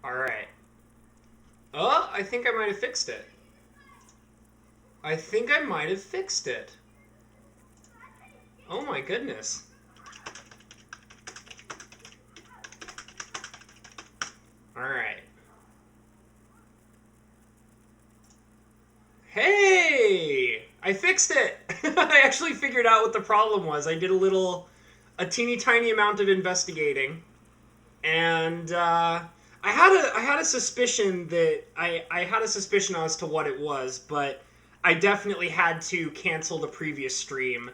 Alright. Oh, I think I might have fixed it. I think I might have fixed it. Oh my goodness. Alright. Hey! I fixed it! I actually figured out what the problem was. I did a teeny tiny amount of investigating, and I had a suspicion that I had a suspicion as to what it was, but I definitely had to cancel the previous stream.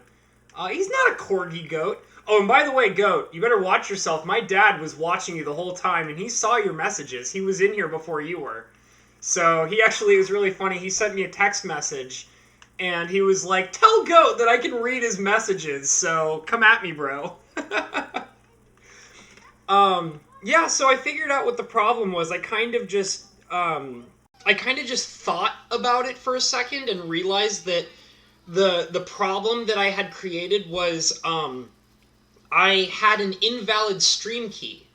He's not a corgi goat. Oh, and by the way, goat, you better watch yourself. My dad was watching you the whole time, and he saw your messages. He was in here before you were. So he actually, it was really funny. He sent me a text message, and he was like, "Tell goat that I can read his messages. So come at me, bro." Yeah, so I figured out what the problem was. I kind of just thought about it for a second and realized that the problem that I had created was I had an invalid stream key.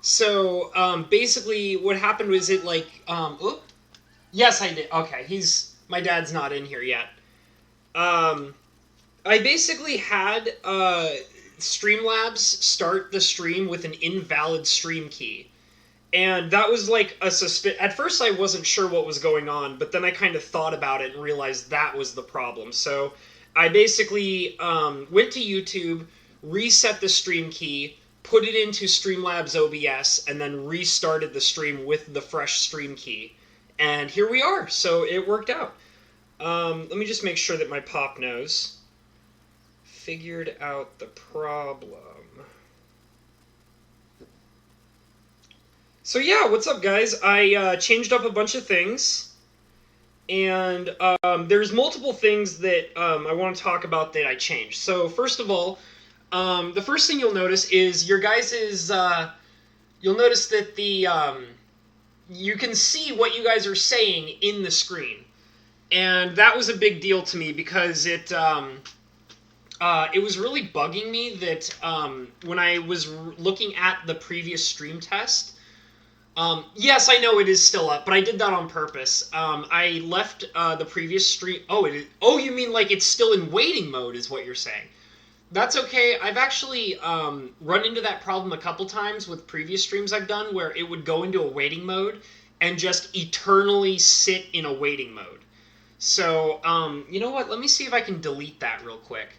So basically, what happened was it like oop, yes, I did. Okay, he's my dad's not in here yet. Um, I basically had Streamlabs start the stream with an invalid stream key. And that was like a At first, I wasn't sure what was going on, but then I kind of thought about it and realized that was the problem. So I basically went to YouTube, reset the stream key, put it into Streamlabs OBS, and then restarted the stream with the fresh stream key. And here we are. So it worked out. Let me just make sure that my pop knows. Figured out the problem. So yeah, what's up, guys? I changed up a bunch of things, and there's multiple things that I want to talk about that I changed. So first of all, the first thing you'll notice is your guys's. You'll notice that you can see what you guys are saying in the screen, and that was a big deal to me because it was really bugging me that when I was looking at the previous stream test. Yes, I know it is still up, but I did that on purpose. I left the previous stream. Oh, it is. Oh, you mean like it's still in waiting mode, is what you're saying? That's okay. I've actually run into that problem a couple times with previous streams I've done, where it would go into a waiting mode and just eternally sit in a waiting mode. So, you know what? Let me see if I can delete that real quick.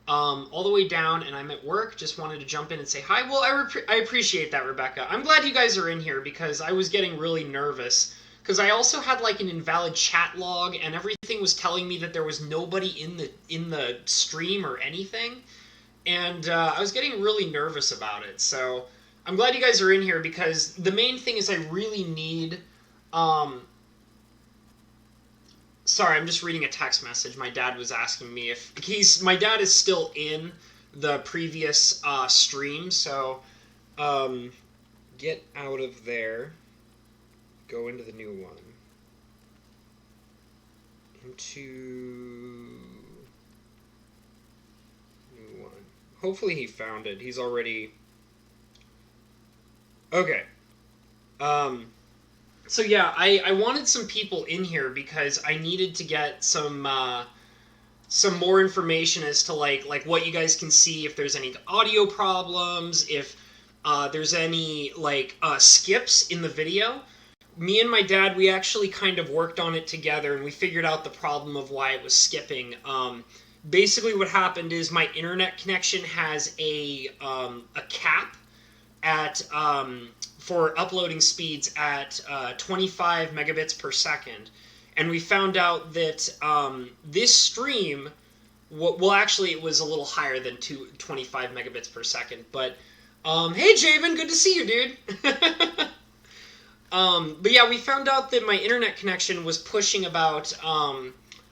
All the way down, and I'm at work. Just wanted to jump in and say hi. Well, I appreciate that, Rebecca. I'm glad you guys are in here because I was getting really nervous because I also had like an invalid chat log, and everything was telling me that there was nobody in the stream or anything, and I was getting really nervous about it. So I'm glad you guys are in here because the main thing is I really need um, sorry, I'm just reading a text message. My dad was asking me if my dad is still in the previous stream, so um, get out of there, go into the new one, into new one. Hopefully he found it. He's already okay. Um, so yeah, I wanted some people in here because I needed to get some more information as to like what you guys can see, if there's any audio problems, if there's any like skips in the video. Me and my dad, we actually kind of worked on it together, and we figured out the problem of why it was skipping. Basically, what happened is my internet connection has a cap at for uploading speeds at 25 megabits per second, and we found out that this stream, well, actually, it was a little higher than 25 megabits per second. But hey, Javen, good to see you, dude. But yeah, we found out that my internet connection was pushing about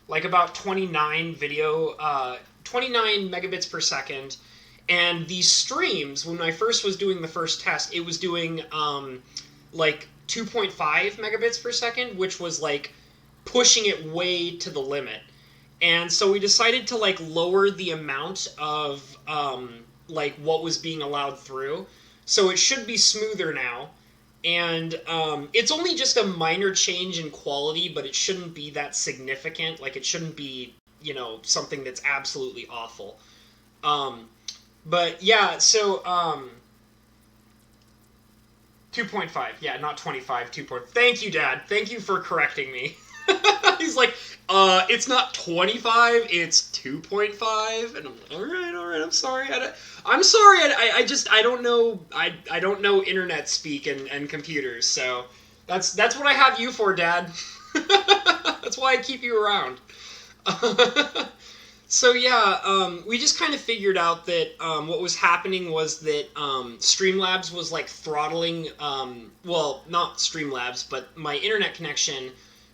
like about 29 megabits per second, and these streams, when I first was doing the first test, it was doing like 2.5 megabits per second, which was like pushing it way to the limit. And so we decided to like lower the amount of like what was being allowed through. So it should be smoother now. And it's only just a minor change in quality, but it shouldn't be that significant. Like, it shouldn't be, something that's absolutely awful. Um, but yeah, so 2.5. Yeah, not 25, 2. Thank you, Dad. Thank you for correcting me. He's like, it's not 25, it's 2.5. And I'm like, all right, I'm sorry. I'm sorry, I don't know, I don't know internet speak and computers, so that's what I have you for, Dad. That's why I keep you around. So yeah, we just kind of figured out that what was happening was that Streamlabs was like throttling. Well, not Streamlabs, but my internet connection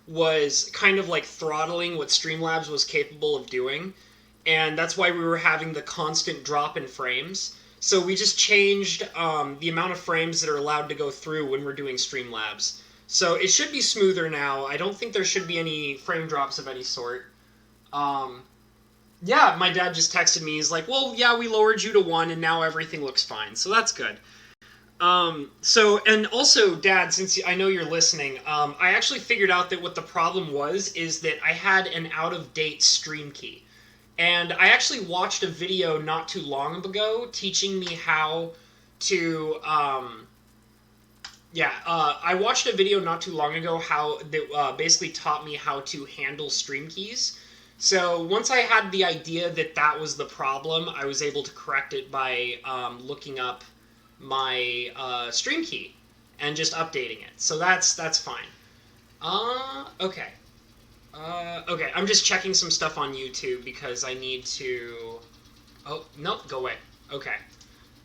was kind of like throttling what Streamlabs was capable of doing, and that's why we were having the constant drop in frames. So we just changed the amount of frames that are allowed to go through when we're doing Streamlabs. So it should be smoother now. I don't think there should be any frame drops of any sort. Um, yeah, my dad just texted me. He's like, well, yeah, we lowered you to 1 and now everything looks fine. So that's good. And also, Dad, since I know you're listening, I actually figured out that what the problem was is that I had an out-of-date stream key. And I actually watched a video not too long ago teaching me how to, I watched a video not too long ago how that basically taught me how to handle stream keys. So once I had the idea that that was the problem, I was able to correct it by looking up my stream key and just updating it. So that's fine. Okay. Okay, I'm just checking some stuff on YouTube because I need to... Oh, no, go away. Okay.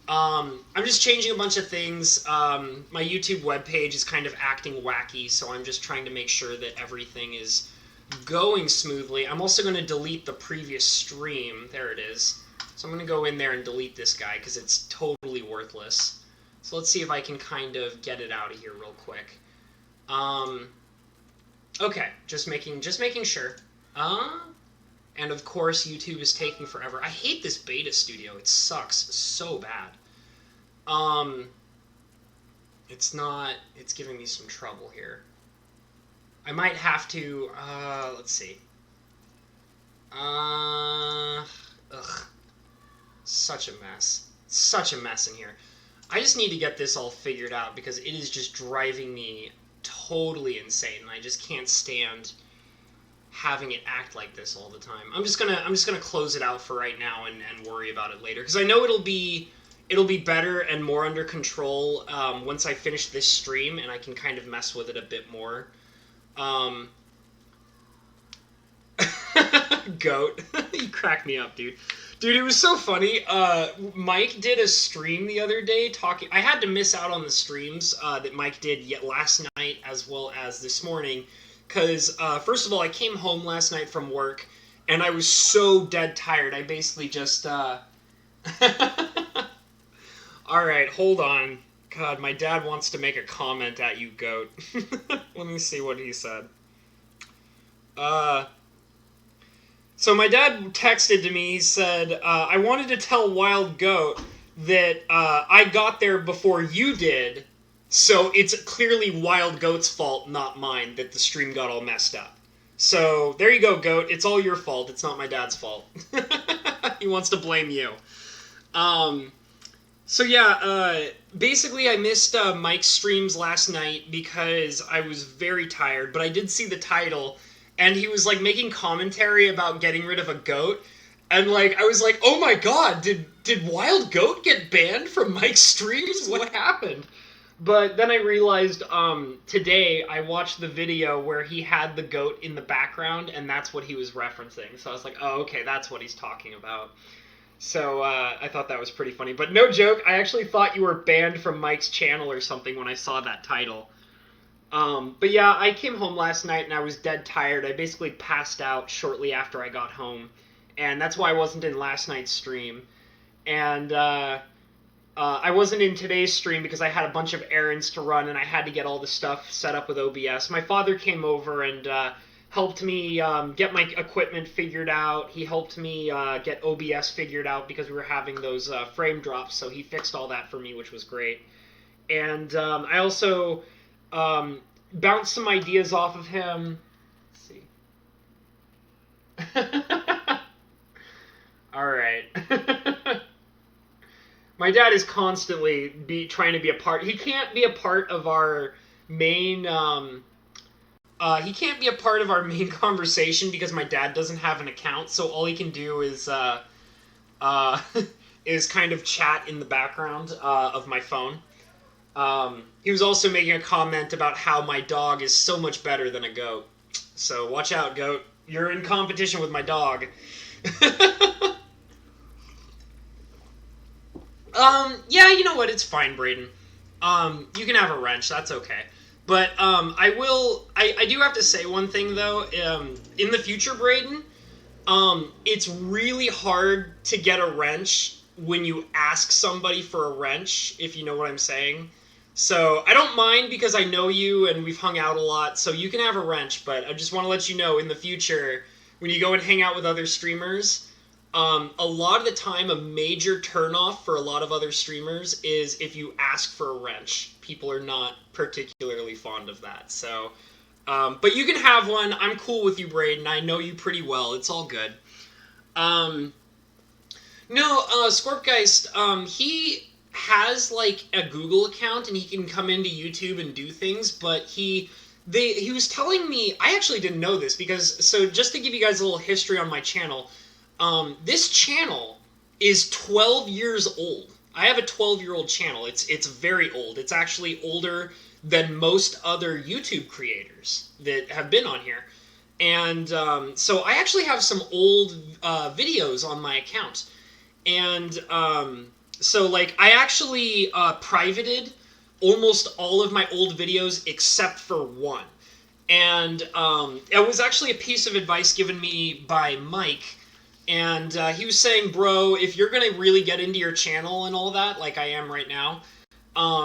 I'm just changing a bunch of things. My YouTube webpage is kind of acting wacky, so I'm just trying to make sure that everything is going smoothly. I'm also going to delete the previous stream. There it is. So I'm going to go in there and delete this guy because it's totally worthless. So let's see if I can kind of get it out of here real quick. Okay, just making sure. And of course YouTube is taking forever. I hate this beta studio. It sucks so bad. It's giving me some trouble here. I might have to, let's see. Ugh. Such a mess. Such a mess in here. I just need to get this all figured out because it is just driving me totally insane, and I just can't stand having it act like this all the time. I'm just gonna close it out for right now and worry about it later because I know it'll be better and more under control once I finish this stream and I can kind of mess with it a bit more. Goat. You crack me up, dude. Dude, it was so funny. Mike did a stream the other day talking... I had to miss out on the streams that Mike did yet last night as well as this morning. Because, first of all, I came home last night from work, and I was so dead tired. I basically just... Alright, hold on. God, my dad wants to make a comment at you, Goat. Let me see what he said. So my dad texted to me, he said, I wanted to tell Wild Goat that I got there before you did, so it's clearly Wild Goat's fault, not mine, that the stream got all messed up. So there you go, Goat. It's all your fault. It's not my dad's fault. He wants to blame you. So yeah, basically I missed Mike's streams last night because I was very tired, but I did see the title, and he was like making commentary about getting rid of a goat, and like I was like, oh my god, did Wild Goat get banned from Mike's streams? What happened? But then I realized today I watched the video where he had the goat in the background, and that's what he was referencing. So I was like, oh, okay, that's what he's talking about. So I thought that was pretty funny. But no joke, I actually thought you were banned from Mike's channel or something when I saw that title. But yeah, I came home last night and I was dead tired. I basically passed out shortly after I got home. And that's why I wasn't in last night's stream. And I wasn't in today's stream because I had a bunch of errands to run and I had to get all the stuff set up with OBS. My father came over and helped me get my equipment figured out. He helped me get OBS figured out because we were having those frame drops, so he fixed all that for me, which was great. And I also bounced some ideas off of him. Let's see. All right. My dad is constantly trying to be a part. He can't be a part of our main. He can't be a part of our main conversation because my dad doesn't have an account. So all he can do uh, is kind of chat in the background of my phone. He was also making a comment about how my dog is so much better than a goat. So watch out, goat. You're in competition with my dog. Yeah, you know what? It's fine, Braden. You can have a wrench. That's okay. But I do have to say one thing though. In the future, Braden, it's really hard to get a wrench when you ask somebody for a wrench, if you know what I'm saying. So I don't mind because I know you and we've hung out a lot, so you can have a wrench. But I just want to let you know in the future, when you go and hang out with other streamers, a lot of the time, a major turnoff for a lot of other streamers is if you ask for a wrench. People are not particularly fond of that. So, but you can have one. I'm cool with you, Braden. I know you pretty well. It's all good. Um, no, Scorpgeist, he has like a Google account and he can come into YouTube and do things, but he was telling me, I actually didn't know this because, so just to give you guys a little history on my channel, this channel is 12 years old. I have a 12-year-old channel. It's very old. It's actually older than most other YouTube creators that have been on here. And so I actually have some old videos on my account. And so, like, I actually privated almost all of my old videos except for one. And it was actually a piece of advice given me by Mike. And he was saying, bro, if you're going to really get into your channel and all that, like I am right now,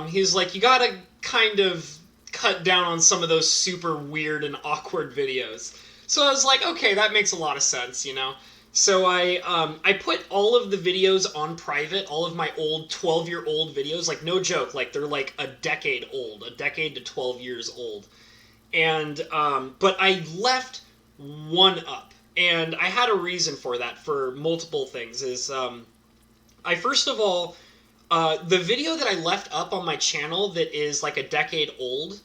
he's like, you got to kind of cut down on some of those super weird and awkward videos. So I was like, okay, that makes a lot of sense, you know? So I put all of the videos on private, all of my old 12-year-old videos, like no joke, like they're like a decade to 12 years old. And but I left one up, and I had a reason for that for multiple things. Is I first of all, the video that I left up on my channel that is like a decade old,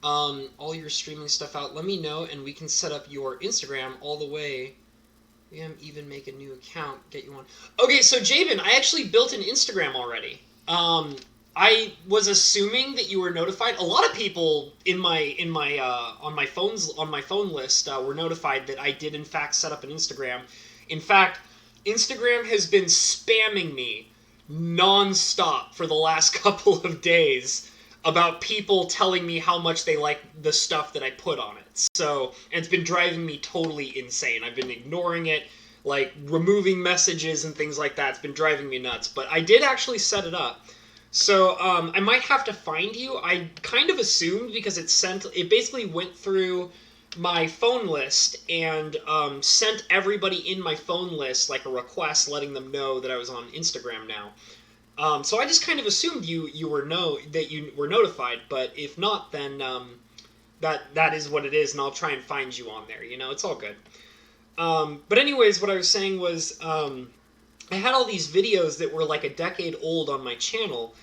all your streaming stuff out. Let me know, and we can set up your Instagram all the way. Even make a new account, get you on. Okay, so Jabin, I actually built an Instagram already. I was assuming that you were notified. A lot of people in my on my phone list were notified that I did in fact set up an Instagram. In fact, Instagram has been spamming me non-stop for the last couple of days about people telling me how much they like the stuff that I put on it. So, and it's been driving me totally insane. I've been ignoring it, like removing messages and things like that. It's been driving me nuts. But I did actually set it up. So, I might have to find you. I kind of assumed because it basically went through my phone list and sent everybody in my phone list like a request letting them know that I was on Instagram now. So I just kind of assumed you were notified, but if not, then that is what it is, and I'll try and find you on there. You know, it's all good. But anyways, what I was saying was I had all these videos that were like a decade old on my channel,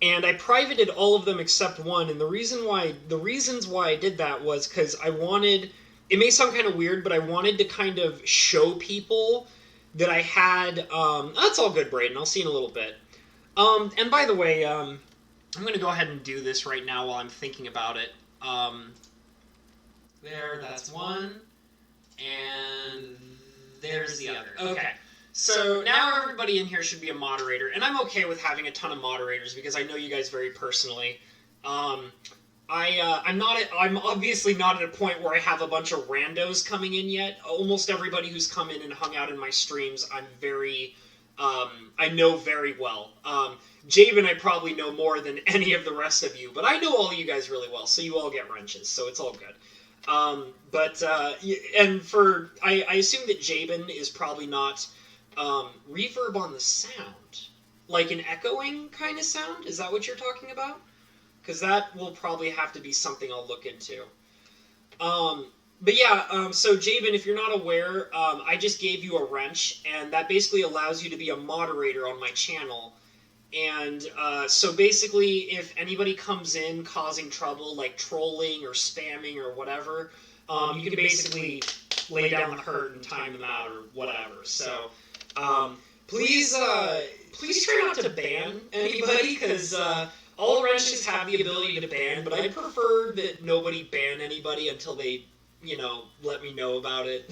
and I privated all of them except one. And the reasons why I did that was because I wanted. It may sound kind of weird, but I wanted to kind of show people that I had. That's all good, Braden. I'll see you in a little bit. And by the way, I'm going to go ahead and do this right now while I'm thinking about it. That's one. And there's the other. Okay. So now everybody in here should be a moderator, and I'm okay with having a ton of moderators because I know you guys very personally. I'm obviously not at a point where I have a bunch of randos coming in yet. Almost everybody who's come in and hung out in my streams, I know very well. Javen, I probably know more than any of the rest of you, but I know all of you guys really well, so you all get wrenches, so it's all good. I assume that Jabin is probably not reverb on the sound, like an echoing kind of sound. Is that what you're talking about? because that will probably have to be something I'll look into. But yeah, so Jabin, if you're not aware, I just gave you a wrench, and that basically allows you to be a moderator on my channel. And so basically, if anybody comes in causing trouble, like trolling or spamming or whatever, you can basically lay down the hurt and time them out or whatever. So please, please try not to ban anybody, because all wrenches have the ability to ban, but I prefer that nobody ban anybody until they, let me know about it.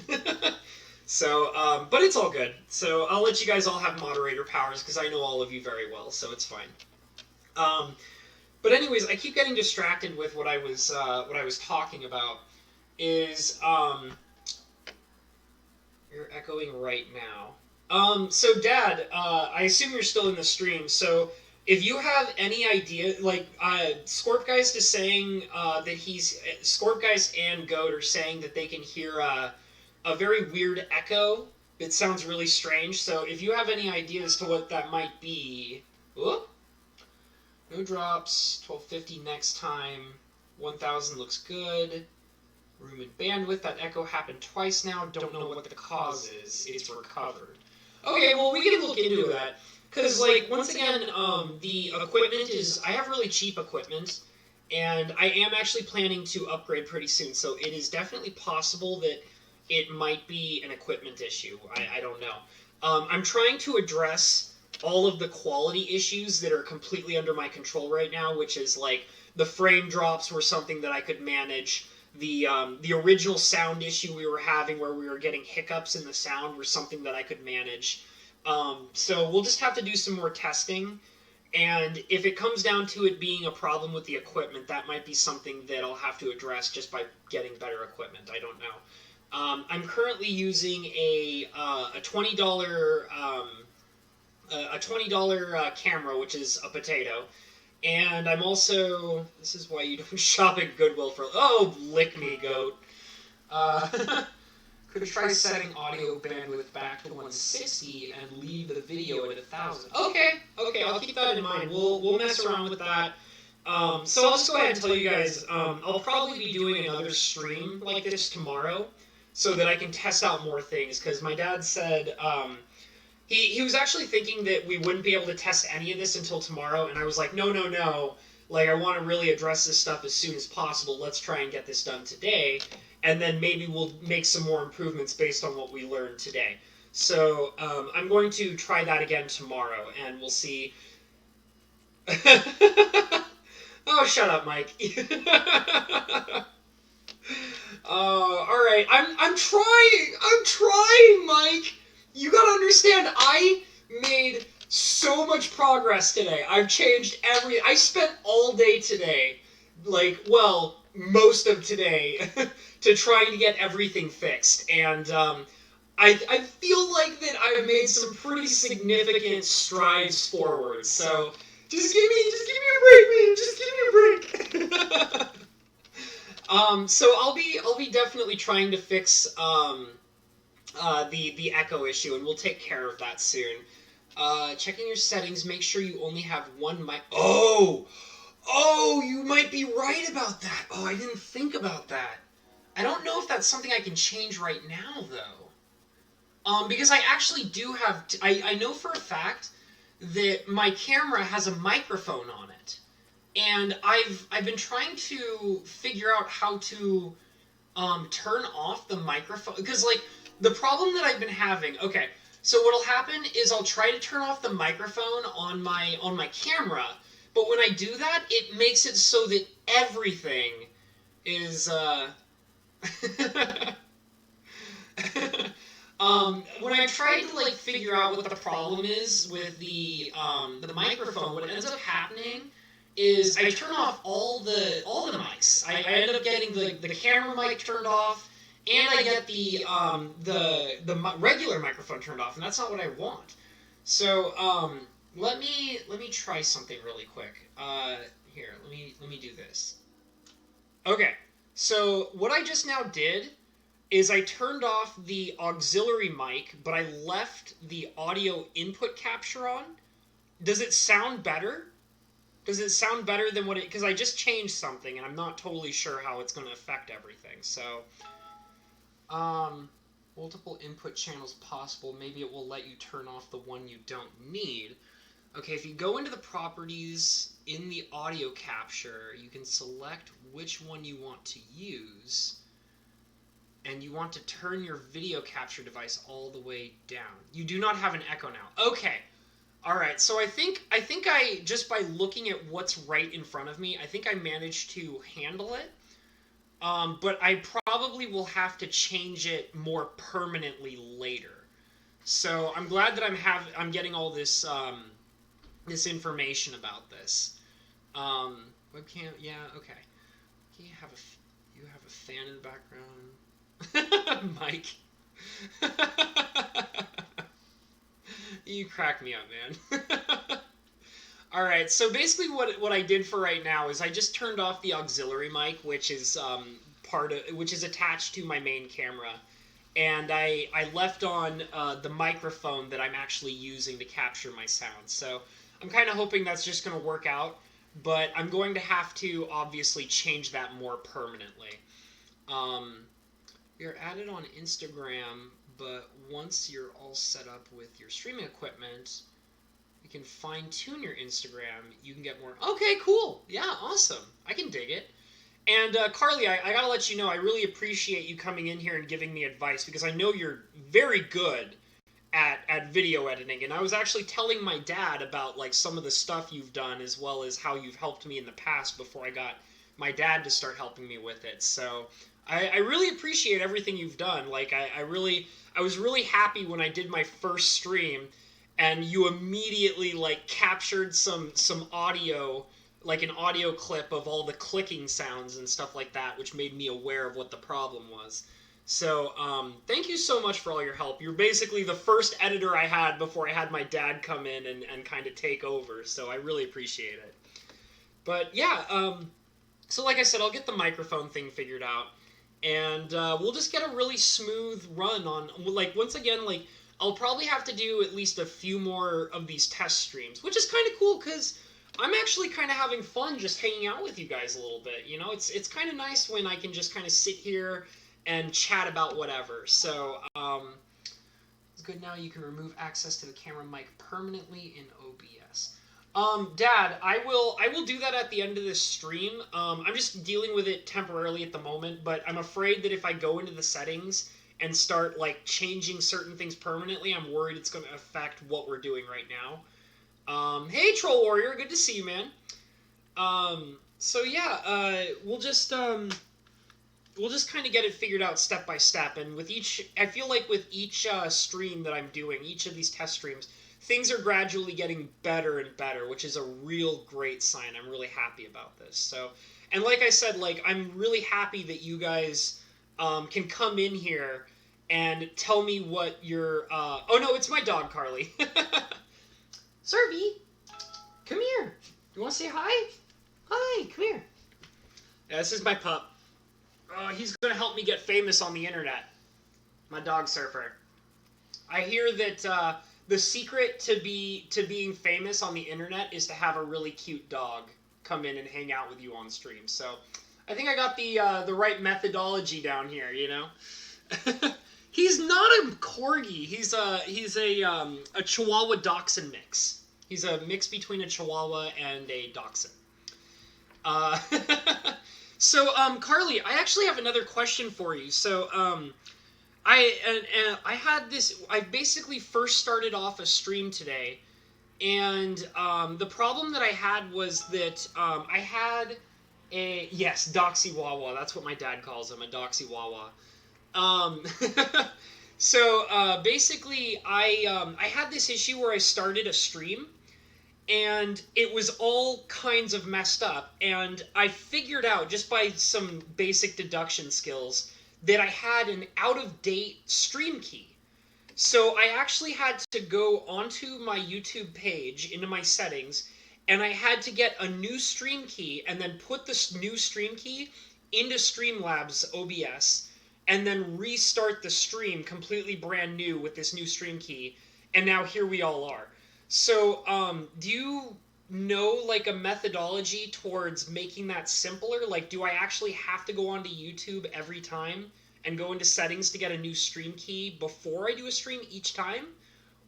So, but it's all good. So I'll let you guys all have moderator powers, because I know all of you very well, so it's fine. But anyways, I keep getting distracted with what I was talking about. Is you're echoing right now. So Dad, I assume you're still in the stream. So if you have any idea, like Scorpgeist is saying that Scorpgeist and Goat are saying that they can hear a very weird echo that sounds really strange. So if you have any idea as to what that might be, whoop, no drops, 1250 next time, 1000 looks good. Room and bandwidth, that echo happened twice now, don't know what the cause is, it's recovered. Okay, well we can look into that, because like, once again, the equipment is, I have really cheap equipment, and I am actually planning to upgrade pretty soon, so it is definitely possible that it might be an equipment issue, I don't know. I'm trying to address all of the quality issues that are completely under my control right now, which is like, the frame drops were something that I could manage. The original sound issue we were having, where we were getting hiccups in the sound, was something that I could manage. So we'll just have to do some more testing, and if it comes down to it being a problem with the equipment, that might be something that I'll have to address just by getting better equipment. I don't know. I'm currently using a $20 camera, which is a potato. And I'm also... This is why you don't shop at Goodwill for... Oh, lick me, Goat. Could try setting audio bandwidth back to 160 and leave the video at 1000. Okay, I'll keep that in mind. We'll mess around with that. So I'll just go ahead and tell you guys, I'll probably be doing another stream like this tomorrow, so that I can test out more things, because my dad said... He was actually thinking that we wouldn't be able to test any of this until tomorrow, and I was like, no. Like, I want to really address this stuff as soon as possible. Let's try and get this done today, and then maybe we'll make some more improvements based on what we learned today. So, I'm going to try that again tomorrow, and we'll see. Oh, shut up, Mike. Alright, I'm trying, Mike! You gotta understand, I made so much progress today. I've changed I spent all day today, like, well, most of today, to trying to get everything fixed. And I feel like that I've made some pretty significant strides forward. So just give me a break, man. Just give me a break. So I'll be definitely trying to fix the echo issue, and we'll take care of that soon. Checking your settings, make sure you only have one mic. Oh, you might be right about that. Oh, I didn't think about that. I don't know if that's something I can change right now, though. Because I actually do have... I know for a fact that my camera has a microphone on it. And I've been trying to figure out how to turn off the microphone. Because, like, the problem that I've been having... Okay, so what'll happen is I'll try to turn off the microphone on my camera, but when I do that, it makes it so that everything is... when I tried to, like, figure out what the problem is with the microphone, what ends up happening is I turn off all the mics. I end up getting the camera mic turned off, and I get the regular microphone turned off, and that's not what I want. So let me try something really quick. Here, let me do this. Okay, so what I just now did is I turned off the auxiliary mic, but I left the audio input capture on. Does it sound better? Does it sound better than what it... Because I just changed something, and I'm not totally sure how it's going to affect everything. So, multiple input channels possible. Maybe it will let you turn off the one you don't need. Okay, if you go into the properties in the audio capture, you can select which one you want to use. And you want to turn your video capture device all the way down. You do not have an echo now. Okay. All right, so I think I just by looking at what's right in front of me, I think I managed to handle it. But I probably will have to change it more permanently later. So I'm glad that I'm getting all this this information about this. Webcam, yeah, okay. You have a fan in the background, Mike. You crack me up, man. All right, so basically what I did for right now is I just turned off the auxiliary mic, which is which is attached to my main camera, and I left on the microphone that I'm actually using to capture my sound. So I'm kind of hoping that's just going to work out, but I'm going to have to obviously change that more permanently. You're added on Instagram, but once you're all set up with your streaming equipment, you can fine-tune your Instagram. You can get more... Okay, cool. Yeah, awesome. I can dig it. And Carly, I gotta let you know, I really appreciate you coming in here and giving me advice, because I know you're very good at video editing. And I was actually telling my dad about like some of the stuff you've done, as well as how you've helped me in the past before I got my dad to start helping me with it. So I really appreciate everything you've done. Like I was really happy when I did my first stream, and you immediately like captured some audio, like an audio clip of all the clicking sounds and stuff like that, which made me aware of what the problem was. So thank you so much for all your help. You're basically the first editor I had before I had my dad come in and kind of take over. So I really appreciate it. But yeah, so like I said, I'll get the microphone thing figured out. And we'll just get a really smooth run on, like, once again, like, I'll probably have to do at least a few more of these test streams, which is kind of cool, because I'm actually kind of having fun just hanging out with you guys a little bit, you know? It's kind of nice when I can just kind of sit here and chat about whatever. So, it's good now. You can remove access to the camera mic permanently in OBS. Dad, I will do that at the end of this stream. I'm just dealing with it temporarily at the moment, but I'm afraid that if I go into the settings and start like changing certain things permanently, I'm worried it's going to affect what we're doing right now. Hey Troll Warrior, good to see you, man. So yeah, we'll just kind of get it figured out step by step, and with each, I feel like with each stream that I'm doing, each of these test streams, things are gradually getting better and better, which is a real great sign. I'm really happy about this. So, and like I said, like, I'm really happy that you guys can come in here and tell me what your... oh, no, it's my dog, Carly. Servy, come here. You want to say hi? Hi, come here. Yeah, this is my pup. He's going to help me get famous on the internet. My dog surfer. I hear that... the secret to being famous on the internet is to have a really cute dog come in and hang out with you on stream. So I think I got the right methodology down here, you know? He's not a corgi. He's a Chihuahua Dachshund mix. He's a mix between a Chihuahua and a Dachshund. So Carly, I actually have another question for you. So I had this. I basically first started off a stream today, and the problem that I had was that I had a Doxy Wawa. That's what my dad calls him, a Doxy Wawa. So basically, I had this issue where I started a stream, and it was all kinds of messed up, and I figured out just by some basic deduction skills that I had an out-of-date stream key. So I actually had to go onto my YouTube page, into my settings, and I had to get a new stream key and then put this new stream key into Streamlabs OBS and then restart the stream completely brand new with this new stream key. And now here we all are. So, do you know like a methodology towards making that simpler? Like, do I actually have to go onto YouTube every time and go into settings to get a new stream key before I do a stream each time?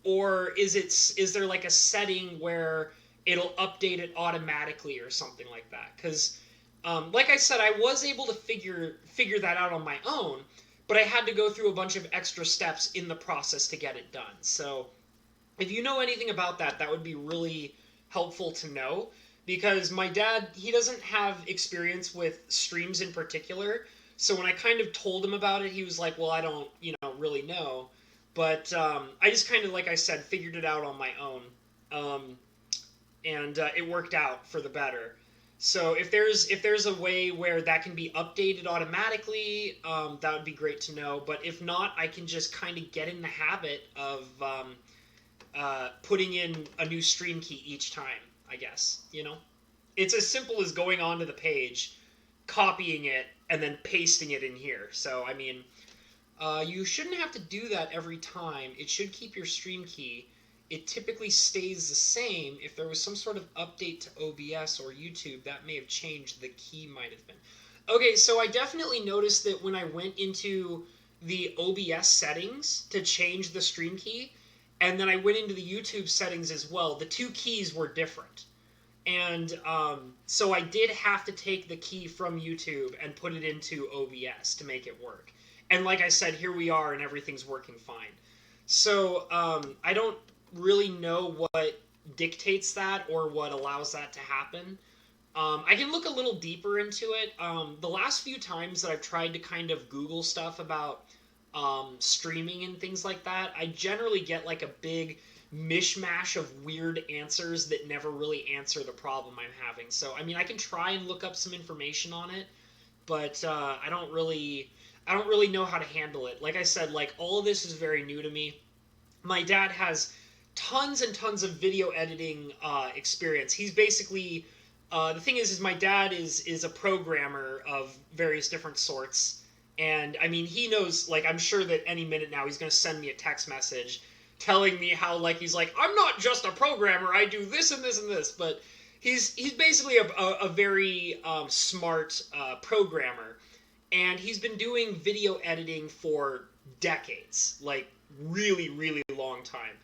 Or is there like a setting where it'll update it automatically or something like that? Because like I said, I was able to figure that out on my own, but I had to go through a bunch of extra steps in the process to get it done. So if you know anything about that, that would be really helpful to know, because my dad, he doesn't have experience with streams in particular. So when I kind of told him about it, he was like, "Well, I don't, really know." But I just kind of, like I said, figured it out on my own, um, and it worked out for the better. So if there's a way where that can be updated automatically, that would be great to know. But if not, I can just kind of get in the habit of putting in a new stream key each time, I guess. It's as simple as going onto the page, copying it, and then pasting it in here. So, I mean, you shouldn't have to do that every time. It should keep your stream key. It typically stays the same. If there was some sort of update to OBS or YouTube, that may have changed. The key might have been. Okay, so I definitely noticed that when I went into the OBS settings to change the stream key, and then I went into the YouTube settings as well, the two keys were different. And so I did have to take the key from YouTube and put it into OBS to make it work. And like I said, here we are, and everything's working fine. So I don't really know what dictates that or what allows that to happen. I can look a little deeper into it. The last few times that I've tried to kind of Google stuff about streaming and things like that, I generally get like a big mishmash of weird answers that never really answer the problem I'm having. So, I mean, I can try and look up some information on it, but I don't really know how to handle it. Like I said, like all of this is very new to me. My dad has tons and tons of video editing experience. He's basically the thing is my dad is a programmer of various different sorts, and I mean he knows, like, I'm sure that any minute now he's going to send me a text message telling me how, like, he's like, I'm not just a programmer, I do this and this and this. But he's basically a very smart programmer, and he's been doing video editing for decades, like really really long time.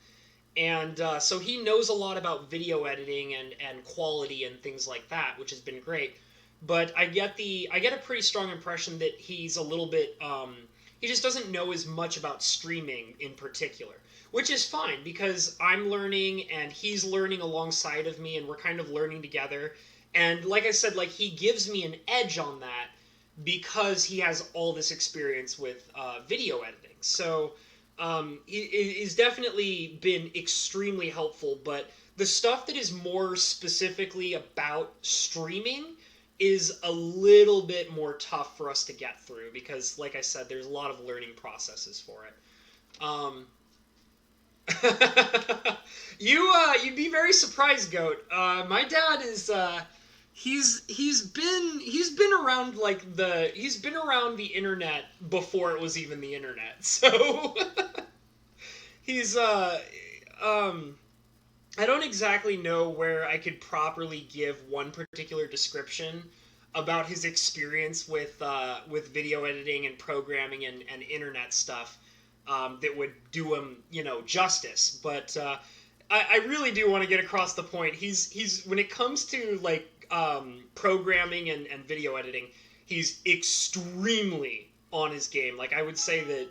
And so he knows a lot about video editing and quality and things like that, which has been great. But I get a pretty strong impression that he's a little bit he just doesn't know as much about streaming in particular, which is fine because I'm learning and he's learning alongside of me, and we're kind of learning together. And like I said, like, he gives me an edge on that because he has all this experience with video editing. So it's definitely been extremely helpful. But the stuff that is more specifically about streaming is a little bit more tough for us to get through because, like I said, there's a lot of learning processes for it. You'd be very surprised, Goat. My dad is he's been around he's been around the internet before it was even the internet. So he's I don't exactly know where I could properly give one particular description about his experience with video editing and programming and internet stuff that would do him, justice. But I really do want to get across the point. He's when it comes to like programming and video editing, he's extremely on his game. Like, I would say that.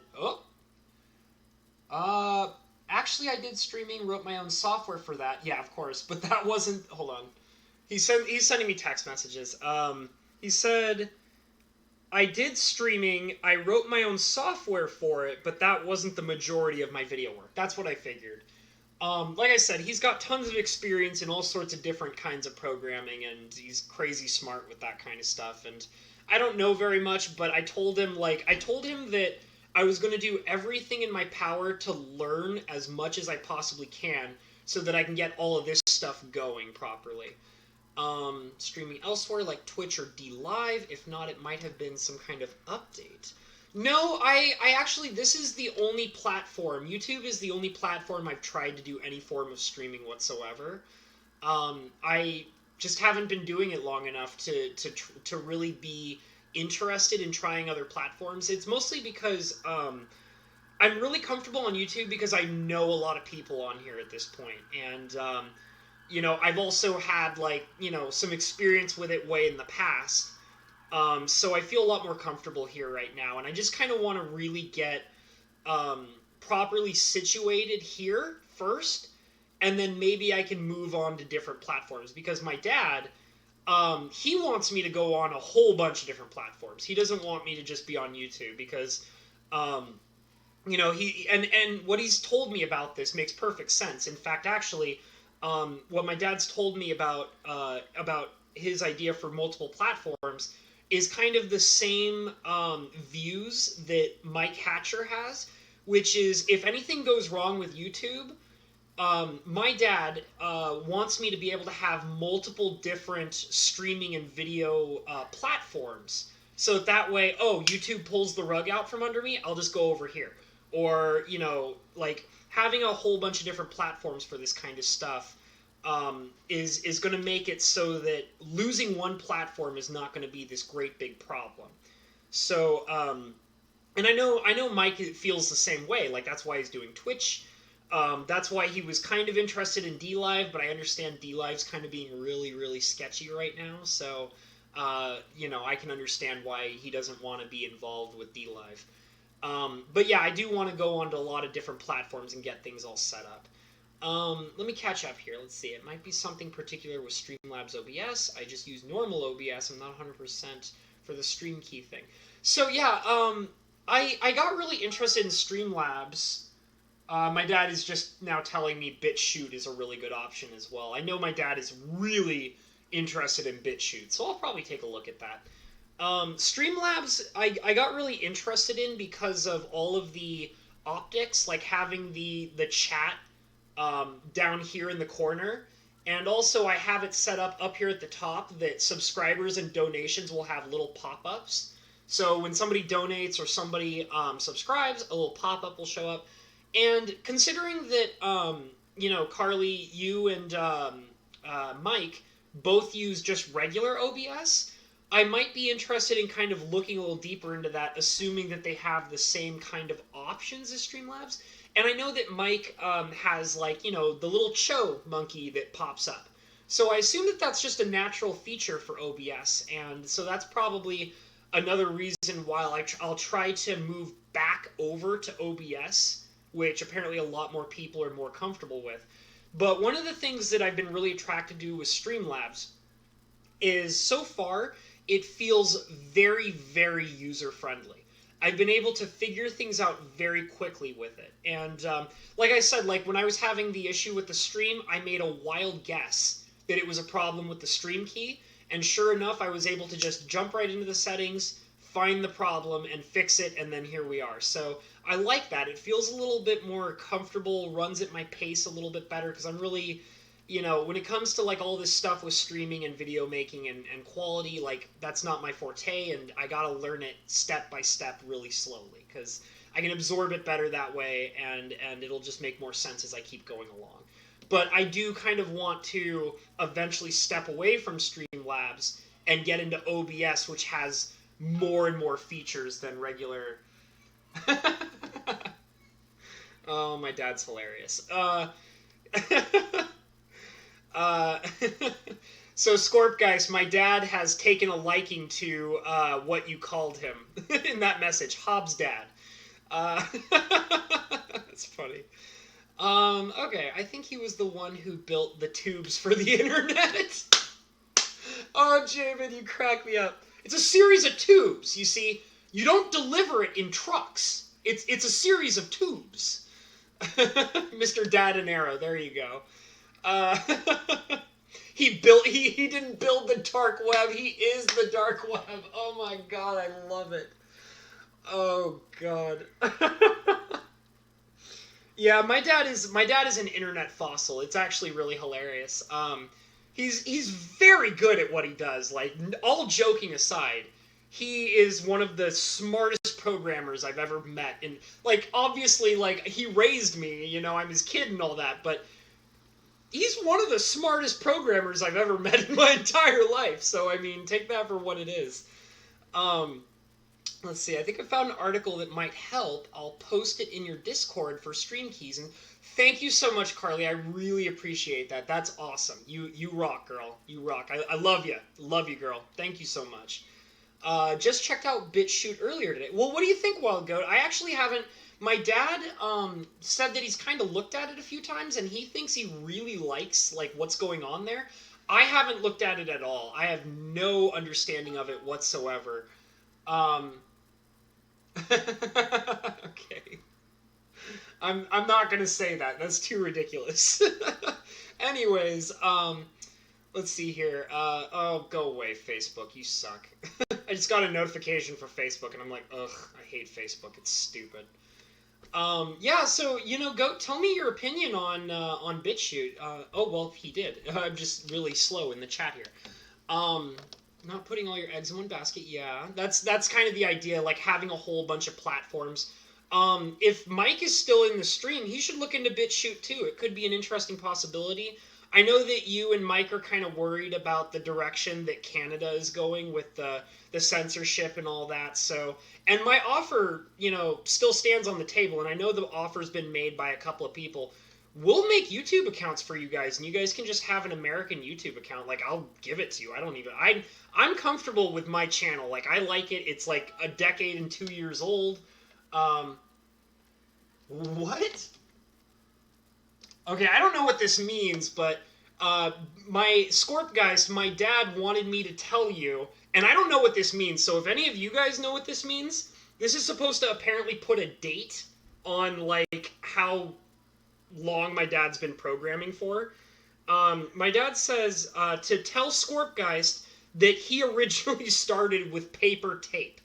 Actually, I did streaming, wrote my own software for that. Yeah, of course, but that wasn't. Hold on. He's sending me text messages. He said, I did streaming, I wrote my own software for it, but that wasn't the majority of my video work. That's what I figured. Like I said, he's got tons of experience in all sorts of different kinds of programming, and he's crazy smart with that kind of stuff. And I don't know very much, but I told him that I was going to do everything in my power to learn as much as I possibly can so that I can get all of this stuff going properly. Streaming elsewhere like Twitch or DLive. If not, it might have been some kind of update. No, I actually, this is the only platform. YouTube is the only platform I've tried to do any form of streaming whatsoever. I just haven't been doing it long enough to really be interested in trying other platforms. It's mostly because I'm really comfortable on YouTube because I know a lot of people on here at this point, and I've also had like some experience with it way in the past. So I feel a lot more comfortable here right now, and I just kind of want to really get um, properly situated here first, and then maybe I can move on to different platforms because my dad, he wants me to go on a whole bunch of different platforms. He doesn't want me to just be on YouTube because, um, he and what he's told me about this makes perfect sense. In fact, actually, what my dad's told me about his idea for multiple platforms is kind of the same views that Mike Hatcher has, which is if anything goes wrong with YouTube, my dad wants me to be able to have multiple different streaming and video platforms. So that way, oh, YouTube pulls the rug out from under me, I'll just go over here. Or, like having a whole bunch of different platforms for this kind of stuff is going to make it so that losing one platform is not going to be this great big problem. So, and I know Mike feels the same way. Like that's why he's doing Twitch. That's why he was kind of interested in DLive, but I understand DLive's kind of being really, really sketchy right now. So, I can understand why he doesn't want to be involved with DLive. But yeah, I do want to go onto a lot of different platforms and get things all set up. Let me catch up here. Let's see. It might be something particular with Streamlabs OBS. I just use normal OBS. I'm not 100% for the stream key thing. So yeah, I got really interested in Streamlabs. My dad is just now telling me BitChute is a really good option as well. I know my dad is really interested in BitChute, so I'll probably take a look at that. Streamlabs, I got really interested in because of all of the optics, like having the chat down here in the corner. And also I have it set up here at the top that subscribers and donations will have little pop-ups. So when somebody donates or somebody subscribes, a little pop-up will show up. And considering that, Carly, you and Mike both use just regular OBS, I might be interested in kind of looking a little deeper into that, assuming that they have the same kind of options as Streamlabs. And I know that Mike has, like, the little Cho monkey that pops up. So I assume that that's just a natural feature for OBS, and so that's probably another reason why I'll try to move back over to OBS, which apparently a lot more people are more comfortable with. But one of the things that I've been really attracted to with Streamlabs is so far it feels very, very user-friendly. I've been able to figure things out very quickly with it. And like I said, like when I was having the issue with the stream, I made a wild guess that it was a problem with the stream key. And sure enough, I was able to just jump right into the settings, find the problem, and fix it, and then here we are. So I like that. It feels a little bit more comfortable, runs at my pace a little bit better, because I'm really, when it comes to like all this stuff with streaming and video making and quality, like that's not my forte, and I gotta learn it step by step really slowly, because I can absorb it better that way, and it'll just make more sense as I keep going along. But I do kind of want to eventually step away from Streamlabs and get into OBS, which has more and more features than regular. Oh, my dad's hilarious. Uh, so, Scorpgeist, my dad has taken a liking to what you called him in that message, Hobbs' dad. That's funny. Okay, I think he was the one who built the tubes for the internet. Oh, Jamin, you crack me up. It's a series of tubes, you see. You don't deliver it in trucks. It's a series of tubes. Mr. Dadanero, there you go. Uh, he didn't build the dark web, he is the dark web. Oh my god, I love it. Oh god. Yeah, my dad is an internet fossil. It's actually really hilarious. He's very good at what he does. Like, all joking aside, he is one of the smartest programmers I've ever met. And like, obviously, like, he raised me. I'm his kid and all that. But he's one of the smartest programmers I've ever met in my entire life. So I mean, take that for what it is. Um, let's see. I think I found an article that might help. I'll post it in your Discord for stream keys. And thank you so much, Carly. I really appreciate that. That's awesome. You rock, girl. You rock. I love you. Love you, girl. Thank you so much. Just checked out BitChute earlier today. Well, what do you think, Wild Goat? I actually haven't. My dad said that he's kind of looked at it a few times, and he thinks he really likes like what's going on there. I haven't looked at it at all. I have no understanding of it whatsoever. Um, okay. I'm not gonna say that. That's too ridiculous. Anyways, let's see here. Oh, go away, Facebook. You suck. I just got a notification for Facebook, and I'm like, ugh, I hate Facebook. It's stupid. Yeah, so, go tell me your opinion on BitChute. Oh, well, he did. I'm just really slow in the chat here. Not putting all your eggs in one basket. Yeah, that's kind of the idea, like having a whole bunch of platforms. If Mike is still in the stream, he should look into BitChute too. It could be an interesting possibility. I know that you and Mike are kind of worried about the direction that Canada is going with the censorship and all that. So, and my offer, still stands on the table, and I know the offer's been made by a couple of people. We'll make YouTube accounts for you guys, and you guys can just have an American YouTube account. Like, I'll give it to you. I'm comfortable with my channel. Like, I like it. It's like a decade and 2 years old. What? Okay, I don't know what this means, but my Scorpgeist, my dad wanted me to tell you, and I don't know what this means, so if any of you guys know what this means, this is supposed to apparently put a date on, like, how long my dad's been programming for. My dad says to tell Scorpgeist that he originally started with paper tape.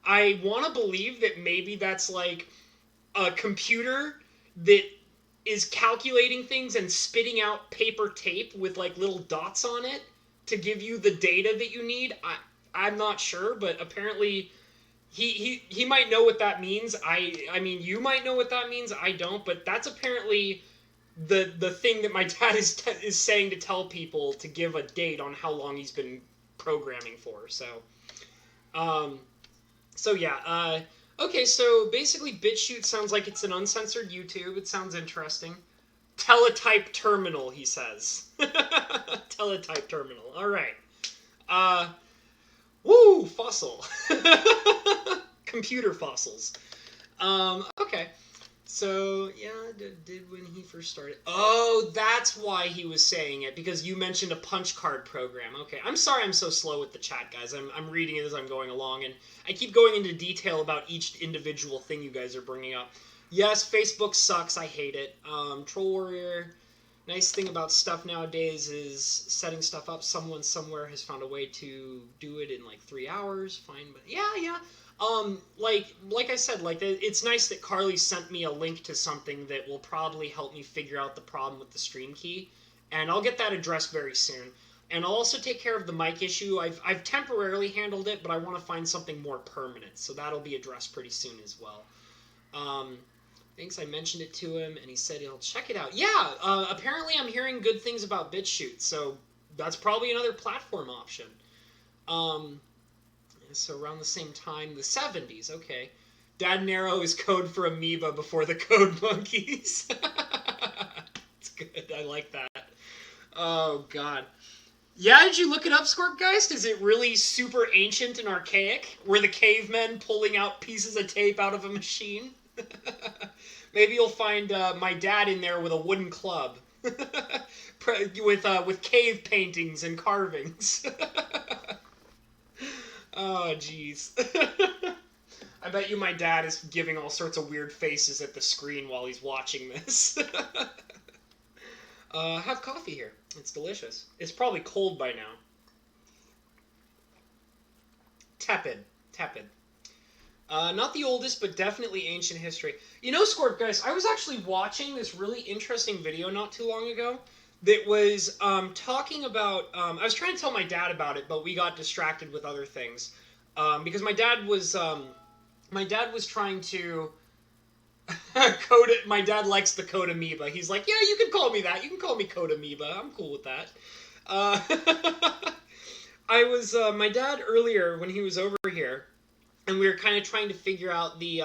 I want to believe that maybe that's like a computer that is calculating things and spitting out paper tape with like little dots on it to give you the data that you need. I'm not sure, but apparently he might know what that means. I mean, you might know what that means. I don't, but that's apparently the thing that my dad is saying to tell people to give a date on how long he's been programming for. So yeah. Okay, so basically BitChute sounds like it's an uncensored YouTube. It sounds interesting. Teletype terminal, he says. Teletype terminal. All right. Woo, fossil. Computer fossils. Okay. So, yeah, did when he first started. Oh, that's why he was saying it, because you mentioned a punch card program. Okay, I'm sorry I'm so slow with the chat, guys. I'm reading it as I'm going along, and I keep going into detail about each individual thing you guys are bringing up. Yes, Facebook sucks. I hate it. Troll Warrior, nice thing about stuff nowadays is setting stuff up. Someone somewhere has found a way to do it in like 3 hours. Fine, but yeah. Like I said, like it's nice that Carly sent me a link to something that will probably help me figure out the problem with the stream key, and I'll get that addressed very soon. And I'll also take care of the mic issue. I've temporarily handled it, but I want to find something more permanent, so that'll be addressed pretty soon as well. Thanks, I mentioned it to him, and he said he'll check it out. Yeah, apparently I'm hearing good things about BitChute, so that's probably another platform option. So around the same time, the 70s, okay. Dad Narrow is code for Amoeba before the Code Monkeys. It's good, I like that. Oh, God. Yeah, did you look it up, Scorpgeist? Is it really super ancient and archaic? Were the cavemen pulling out pieces of tape out of a machine? Maybe you'll find my dad in there with a wooden club. with cave paintings and carvings. Oh, jeez. I bet you my dad is giving all sorts of weird faces at the screen while he's watching this. Have coffee here. It's delicious. It's probably cold by now. Tepid. Not the oldest, but definitely ancient history. You know, Scorp, guys, I was actually watching this really interesting video not too long ago that was talking about... I was trying to tell my dad about it, but we got distracted with other things. Because my dad was trying to... Code. My dad likes the Code Amoeba. He's like, yeah, you can call me that. You can call me Code Amoeba. I'm cool with that. Uh, I was my dad earlier when he was over here, and we were kind of trying to figure out the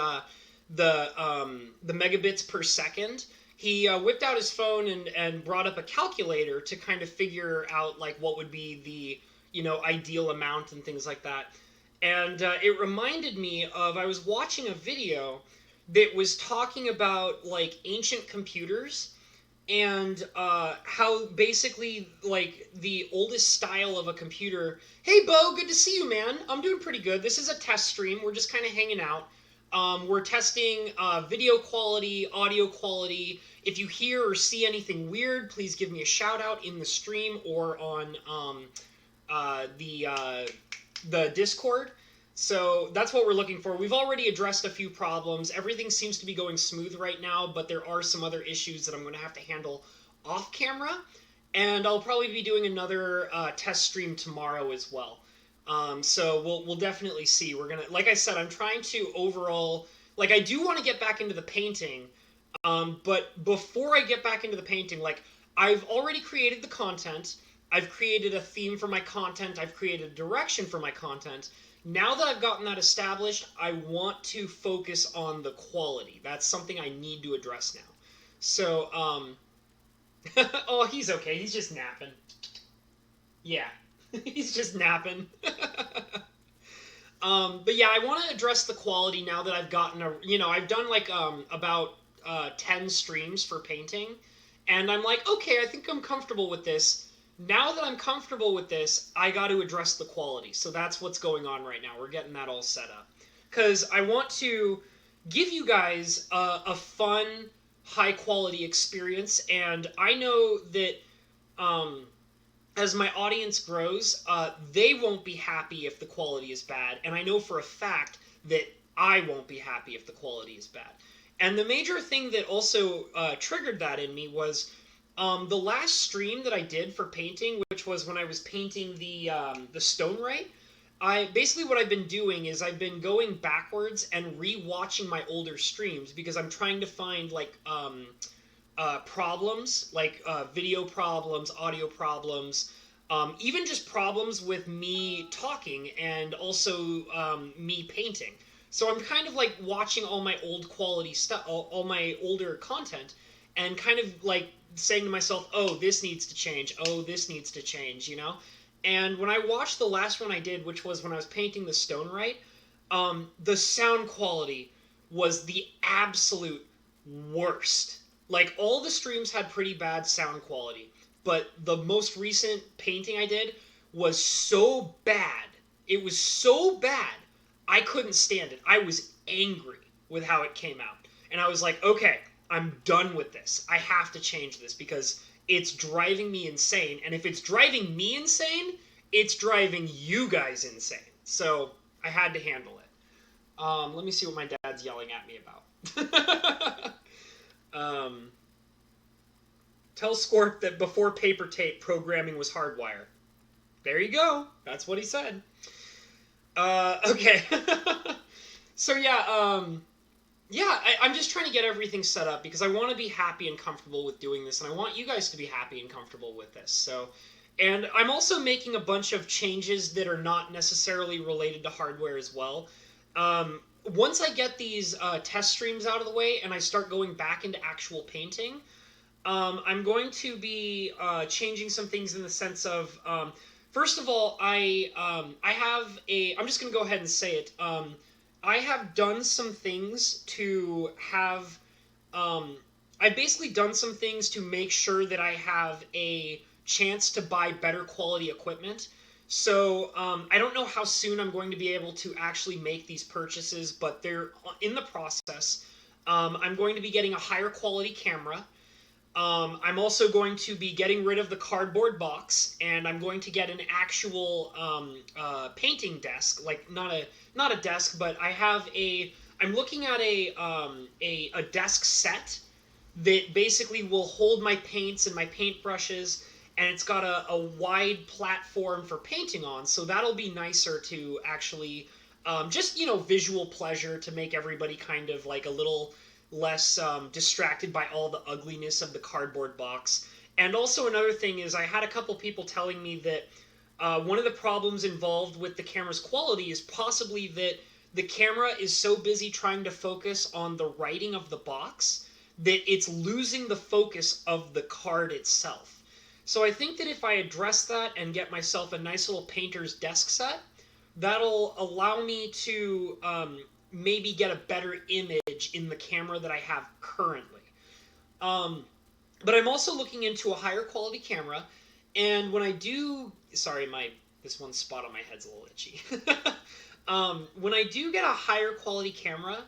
megabits per second. He whipped out his phone and brought up a calculator to kind of figure out like what would be the ideal amount and things like that. And it reminded me of I was watching a video that was talking about like ancient computers and how basically like the oldest style of a computer. Hey Bo, good to see you, man. I'm doing pretty good. This is a test stream. We're just kind of hanging out. We're testing video quality, audio quality. If you hear or see anything weird, please give me a shout out in the stream or on the Discord. So that's what we're looking for. We've already addressed a few problems. Everything seems to be going smooth right now, but there are some other issues that I'm going to have to handle off camera. And I'll probably be doing another test stream tomorrow as well. So we'll definitely see. We're gonna, like I said, I'm trying to overall, like I do want to get back into the painting, but before I get back into the painting, like I've already created the content. I've created a theme for my content. I've created a direction for my content. Now that I've gotten that established, I want to focus on the quality. That's something I need to address now. So, oh, he's okay. He's just napping. Yeah, he's just napping. But yeah, I want to address the quality now that I've gotten I've done like about 10 streams for painting, and I'm like, okay, I think I'm comfortable with this. Now that I'm comfortable with this, I got to address the quality. So that's what's going on right now. We're getting that all set up. Because I want to give you guys a fun, high quality experience. And I know that as my audience grows, they won't be happy if the quality is bad. And I know for a fact that I won't be happy if the quality is bad. And the major thing that also triggered that in me was the last stream that I did for painting, which was when I was painting the Stonewright. I basically what I've been doing is I've been going backwards and re-watching my older streams because I'm trying to find like problems, like video problems, audio problems, even just problems with me talking and also me painting. So I'm kind of like watching all my old quality stuff, all my older content, and kind of like saying to myself, oh, this needs to change. Oh, this needs to change, you know? And when I watched the last one I did, which was when I was painting the Stonewright, the sound quality was the absolute worst. Like, all the streams had pretty bad sound quality, but the most recent painting I did was so bad. It was so bad, I couldn't stand it. I was angry with how it came out. And I was like, okay, I'm done with this. I have to change this because it's driving me insane. And if it's driving me insane, it's driving you guys insane. So I had to handle it. Let me see what my dad's yelling at me about. Tell Scorp that before paper tape, programming was hardwire. There you go. That's what he said. Okay. So yeah, I'm just trying to get everything set up because I want to be happy and comfortable with doing this, and I want you guys to be happy and comfortable with this. So, and I'm also making a bunch of changes that are not necessarily related to hardware as well. Once I get these test streams out of the way and I start going back into actual painting, I'm going to be changing some things in the sense of, first of all, I'm just going to go ahead and say it. I have done some things to have, I've basically done some things to make sure that I have a chance to buy better quality equipment. So I don't know how soon I'm going to be able to actually make these purchases, but they're in the process. I'm going to be getting a higher quality camera. I'm also going to be getting rid of the cardboard box, and I'm going to get an actual painting desk, like not a desk, but I'm looking at a desk set that basically will hold my paints and my paintbrushes, and it's got a wide platform for painting on, so that'll be nicer to actually just visual pleasure to make everybody kind of like a little less distracted by all the ugliness of the cardboard box. And also another thing is I had a couple people telling me that one of the problems involved with the camera's quality is possibly that the camera is so busy trying to focus on the writing of the box that it's losing the focus of the card itself. So I think that if I address that and get myself a nice little painter's desk set, that'll allow me to maybe get a better image in the camera that I have currently. But I'm also looking into a higher quality camera, and when I do, sorry, this one spot on my head's a little itchy. When I do get a higher quality camera,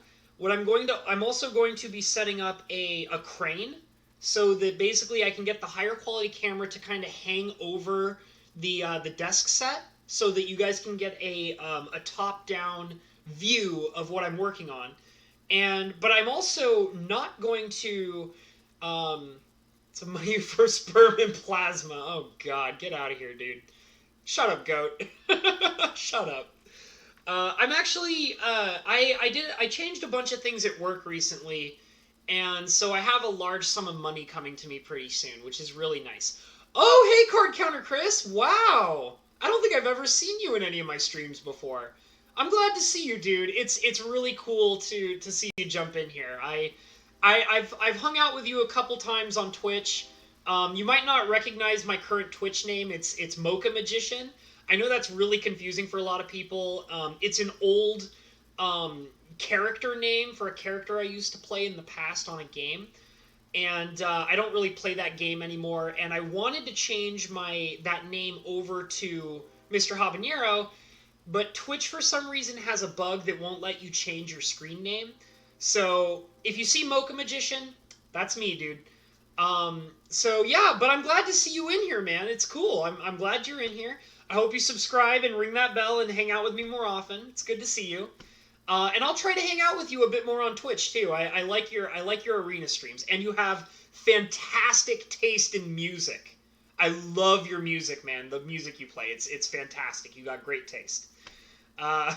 I'm also going to be setting up a crane, so that basically I can get the higher quality camera to kind of hang over the desk set, so that you guys can get a top down view of what I'm working on. But I'm also not going to it's my first sperm in plasma. Oh god, get out of here, dude. Shut up, goat. Shut up. I'm actually I changed a bunch of things at work recently, and so I have a large sum of money coming to me pretty soon, which is really nice. Oh, hey, Card Counter Chris. Wow. I don't think I've ever seen you in any of my streams before. I'm glad to see you, dude. It's really cool to see you jump in here. I've hung out with you a couple times on Twitch. You might not recognize my current Twitch name. It's Mocha Magician. I know that's really confusing for a lot of people. It's an old character name for a character I used to play in the past on a game. And I don't really play that game anymore. And I wanted to change that name over to Mr. Habanero, but Twitch for some reason has a bug that won't let you change your screen name. So if you see Mocha Magician, that's me, dude. So yeah, but I'm glad to see you in here, man. It's cool. I'm glad you're in here. I hope you subscribe and ring that bell and hang out with me more often. It's good to see you. And I'll try to hang out with you a bit more on Twitch too. I like your arena streams, and you have fantastic taste in music. I love your music, man. The music you play, it's fantastic. You got great taste. All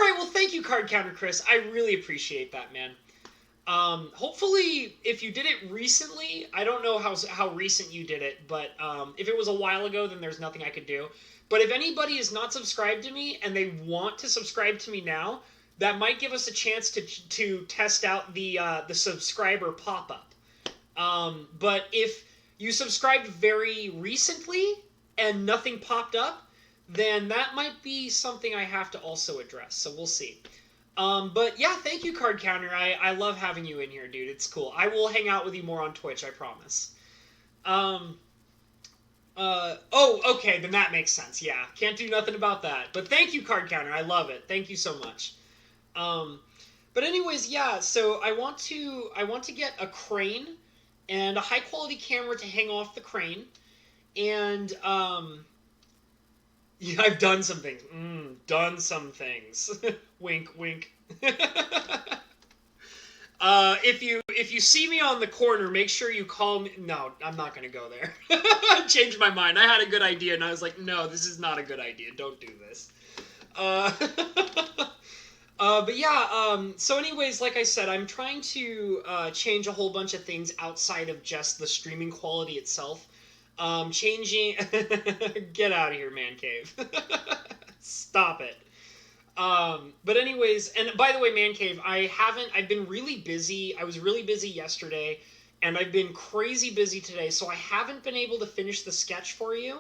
right, well, thank you, Card Counter Chris. I really appreciate that, man. Hopefully, if you did it recently, I don't know how recent you did it, but if it was a while ago, then there's nothing I could do. But if anybody is not subscribed to me and they want to subscribe to me now, that might give us a chance to test out the subscriber pop-up. But if you subscribed very recently and nothing popped up, then that might be something I have to also address. So we'll see. But yeah, thank you, Card Counter. I love having you in here, dude. It's cool. I will hang out with you more on Twitch, I promise. Oh, okay, then that makes sense. Yeah, can't do nothing about that. But thank you, Card Counter. I love it. Thank you so much. But anyways, yeah, so I want to get a crane and a high quality camera to hang off the crane. And, yeah, I've done some things. Done some things. Wink, wink. If you see me on the corner, make sure you call me. No, I'm not gonna go there. I changed my mind. I had a good idea, and I was like, no, this is not a good idea. Don't do this. But yeah. So, anyways, like I said, I'm trying to change a whole bunch of things outside of just the streaming quality itself. Changing. Get out of here, man cave. Stop it. But anyways, and by the way, Man Cave, I've been really busy. I was really busy yesterday, and I've been crazy busy today, so I haven't been able to finish the sketch for you.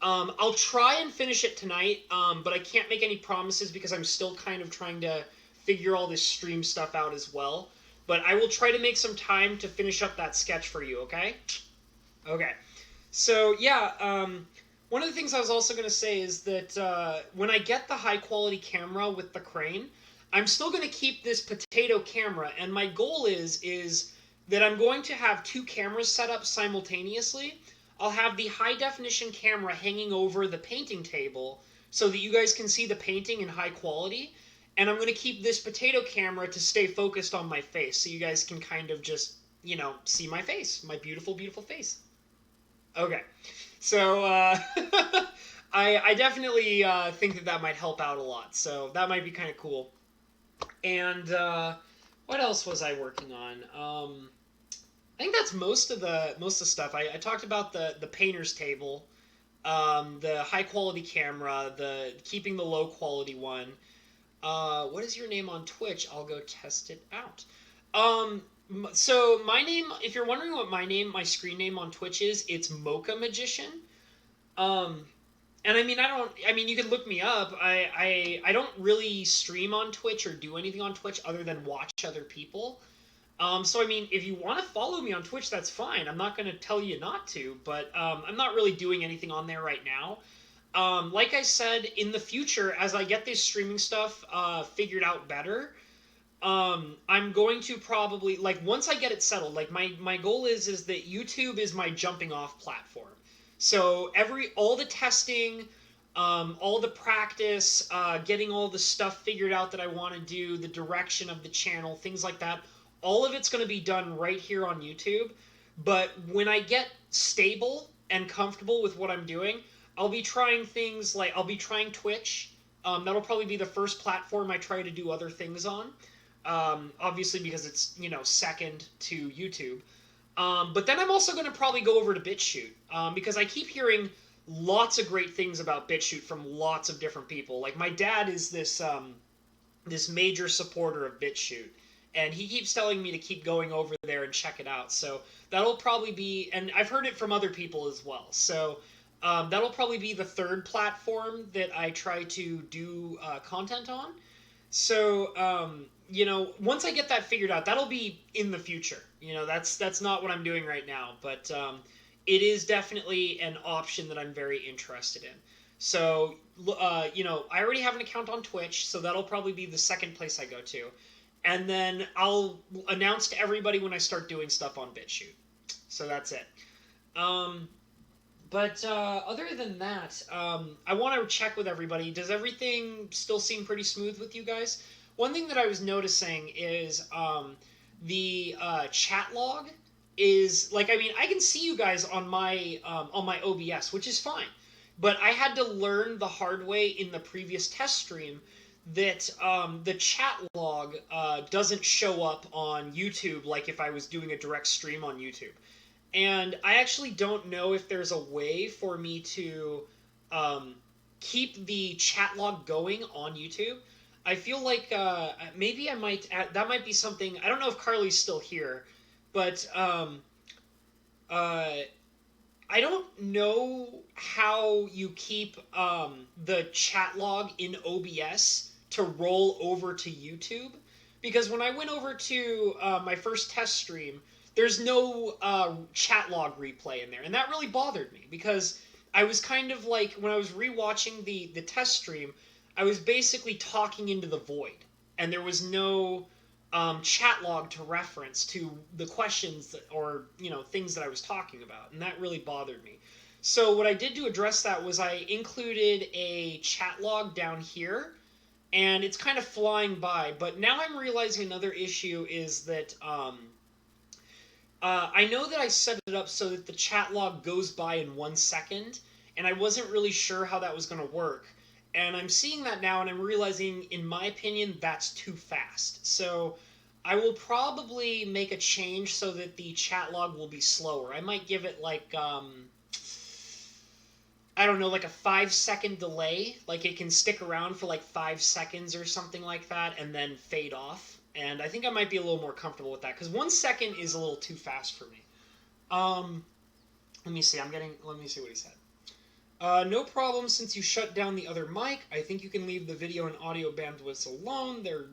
I'll try and finish it tonight, but I can't make any promises because I'm still kind of trying to figure all this stream stuff out as well. But I will try to make some time to finish up that sketch for you, okay? Okay. So, yeah, one of the things I was also going to say is that when I get the high quality camera with the crane, I'm still going to keep this potato camera, and my goal is that I'm going to have two cameras set up simultaneously. I'll have the high definition camera hanging over the painting table so that you guys can see the painting in high quality, and I'm going to keep this potato camera to stay focused on my face so you guys can kind of just, see my face, my beautiful, beautiful face. Okay. So, I definitely think that might help out a lot. So, that might be kind of cool. And, What else was I working on? I think that's most of the stuff. I talked about the painter's table, the high quality camera, the keeping the low quality one. What is your name on Twitch? I'll go test it out. So my name, if you're wondering what my screen name on Twitch is, it's Mocha Magician. Um, and I mean, I mean, you can look me up. I don't really stream on Twitch or do anything on Twitch other than watch other people. So I mean, if you want to follow me on Twitch, that's fine. I'm not going to tell you not to, but I'm not really doing anything on there right now. Like I said, in the future, as I get this streaming stuff figured out better, I'm going to probably like once I get it settled. Like my goal is that YouTube is my jumping off platform. So all the testing, all the practice, getting all the stuff figured out that I want to do, the direction of the channel, things like that. All of it's going to be done right here on YouTube. But when I get stable and comfortable with what I'm doing, I'll be trying things like I'll be trying Twitch. That'll probably be the first platform I try to do other things on. Obviously, because it's second to YouTube. But then I'm also going to probably go over to BitChute because I keep hearing lots of great things about BitChute from lots of different people. Like my dad is this major supporter of BitChute, and he keeps telling me to keep going over there and check it out. So that'll probably be, and I've heard it from other people as well. So that'll probably be the third platform that I try to do content on. So once I get that figured out, that'll be in the future. That's not what I'm doing right now, but it is definitely an option that I'm very interested in. So I already have an account on Twitch, so that'll probably be the second place I go to, and then I'll announce to everybody when I start doing stuff on BitChute. So that's it. Um, but other than that, I want to check with everybody. Does everything still seem pretty smooth with you guys? One thing that I was noticing is the chat log is like, I mean, I can see you guys on my OBS, which is fine. But I had to learn the hard way in the previous test stream that the chat log doesn't show up on YouTube like if I was doing a direct stream on YouTube. And I actually don't know if there's a way for me to keep the chat log going on YouTube. I feel like maybe I might that might be something. I don't know if Carly's still here, but uh, I don't know how you keep the chat log in OBS to roll over to YouTube, because when I went over to my first test stream, there's no chat log replay in there, and that really bothered me because I was kind of like when I was rewatching the test stream, I was basically talking into the void, and there was no chat log to reference to the questions or things that I was talking about, and that really bothered me. So what I did to address that was I included a chat log down here, and it's kind of flying by. But now I'm realizing another issue is that I know that I set it up so that the chat log goes by in 1 second, and I wasn't really sure how that was going to work. And I'm seeing that now, and I'm realizing, in my opinion, that's too fast. So I will probably make a change so that the chat log will be slower. I might give it like, I don't know, like a 5 second delay. Like it can stick around for like 5 seconds or something like that and then fade off. And I think I might be a little more comfortable with that because 1 second is a little too fast for me. Let me see. Let me see what he said. No problem since you shut down the other mic. I think you can leave the video and audio bandwidths alone. They're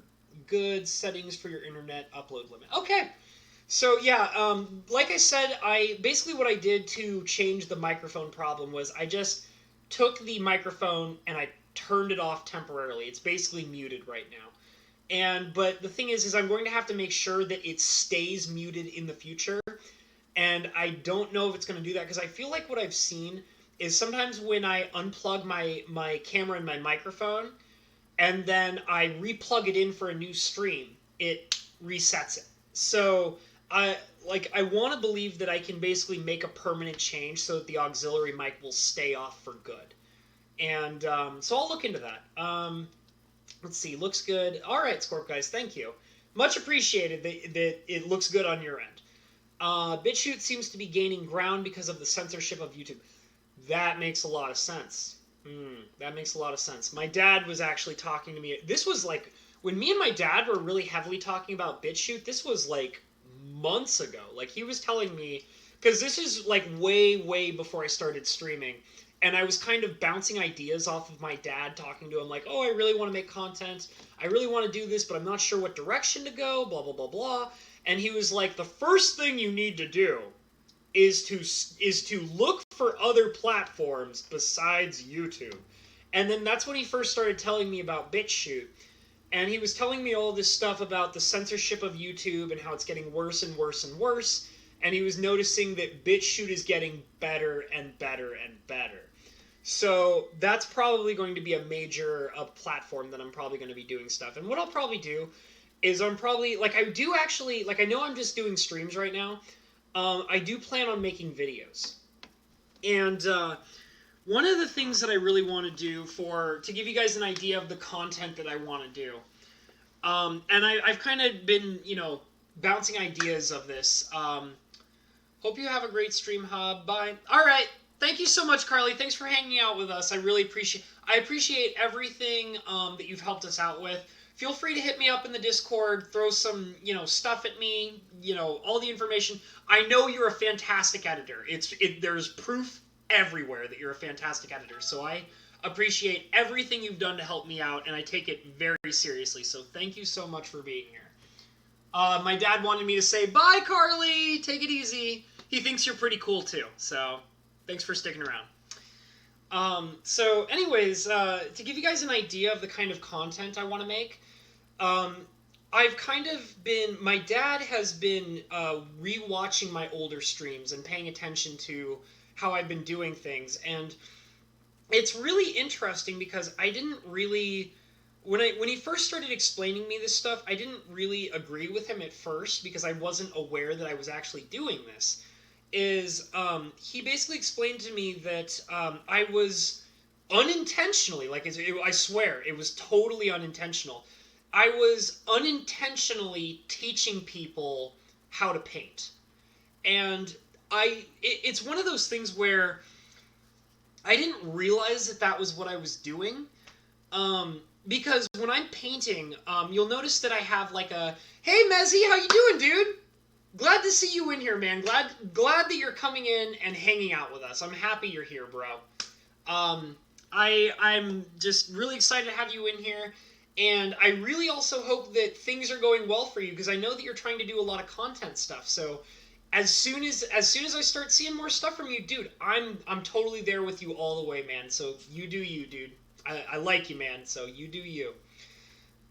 good settings for your internet upload limit. Okay. So yeah, like I said, basically what I did to change the microphone problem was I just took the microphone and I turned it off temporarily. It's basically muted right now. But the thing is I'm going to have to make sure that it stays muted in the future. And I don't know if it's going to do that because I feel like what I've seen is sometimes when I unplug my camera and my microphone and then I replug it in for a new stream, it resets it. So I want to believe that I can basically make a permanent change so that the auxiliary mic will stay off for good. And so I'll look into that. Let's see, looks good. All right, Scorp guys, thank you. Much appreciated that it looks good on your end. BitChute seems to be gaining ground because of the censorship of YouTube. That makes a lot of sense. That makes a lot of sense. My dad was actually talking to me. This was like when me and my dad were really heavily talking about BitChute. This was like months ago. Like he was telling me, because this is like way before I started streaming, and I was kind of bouncing ideas off of my dad, talking to him like, "Oh, I really want to make content. I really want to do this, but I'm not sure what direction to go." Blah blah blah blah. And he was like, "The first thing you need to do is to look for other platforms besides YouTube." And then that's when he first started telling me about BitChute. And he was telling me all this stuff about the censorship of YouTube and how it's getting worse and worse and worse. And he was noticing that BitChute is getting better and better and better. So that's probably going to be a major platform that I'm probably going to be doing stuff. And what I'll probably do is I'm probably, like, I do actually, like, I know I'm just doing streams right now. I do plan on making videos. And one of the things that I really want to do to give you guys an idea of the content that I want to do, and I've kind of been, bouncing ideas of this. Hope you have a great stream, Hub. Bye. All right. Thank you so much, Carly. Thanks for hanging out with us. I really appreciate everything that you've helped us out with. Feel free to hit me up in the Discord, throw some, stuff at me, all the information. I know you're a fantastic editor. There's proof everywhere that you're a fantastic editor. So I appreciate everything you've done to help me out, and I take it very seriously. So thank you so much for being here. My dad wanted me to say, bye, Carly. Take it easy. He thinks you're pretty cool, too. So thanks for sticking around. So anyways, to give you guys an idea of the kind of content I want to make, I've kind of been, my dad has been re-watching my older streams and paying attention to how I've been doing things. And it's really interesting because I didn't really, when he first started explaining me this stuff, I didn't really agree with him at first because I wasn't aware that I was actually doing this. He basically explained to me that I was unintentionally, I swear, it was totally unintentional. I was unintentionally teaching people how to paint. And it's one of those things where I didn't realize that was what I was doing. Because when I'm painting, you'll notice that I have like a, hey Mezzy, how you doing, dude? Glad to see you in here, man. Glad that you're coming in and hanging out with us. I'm happy you're here, bro. I'm just really excited to have you in here. And I really also hope that things are going well for you because I know that you're trying to do a lot of content stuff. So as soon as I start seeing more stuff from you, dude, I'm totally there with you all the way, man. So you do you, dude. I like you, man. So you do you.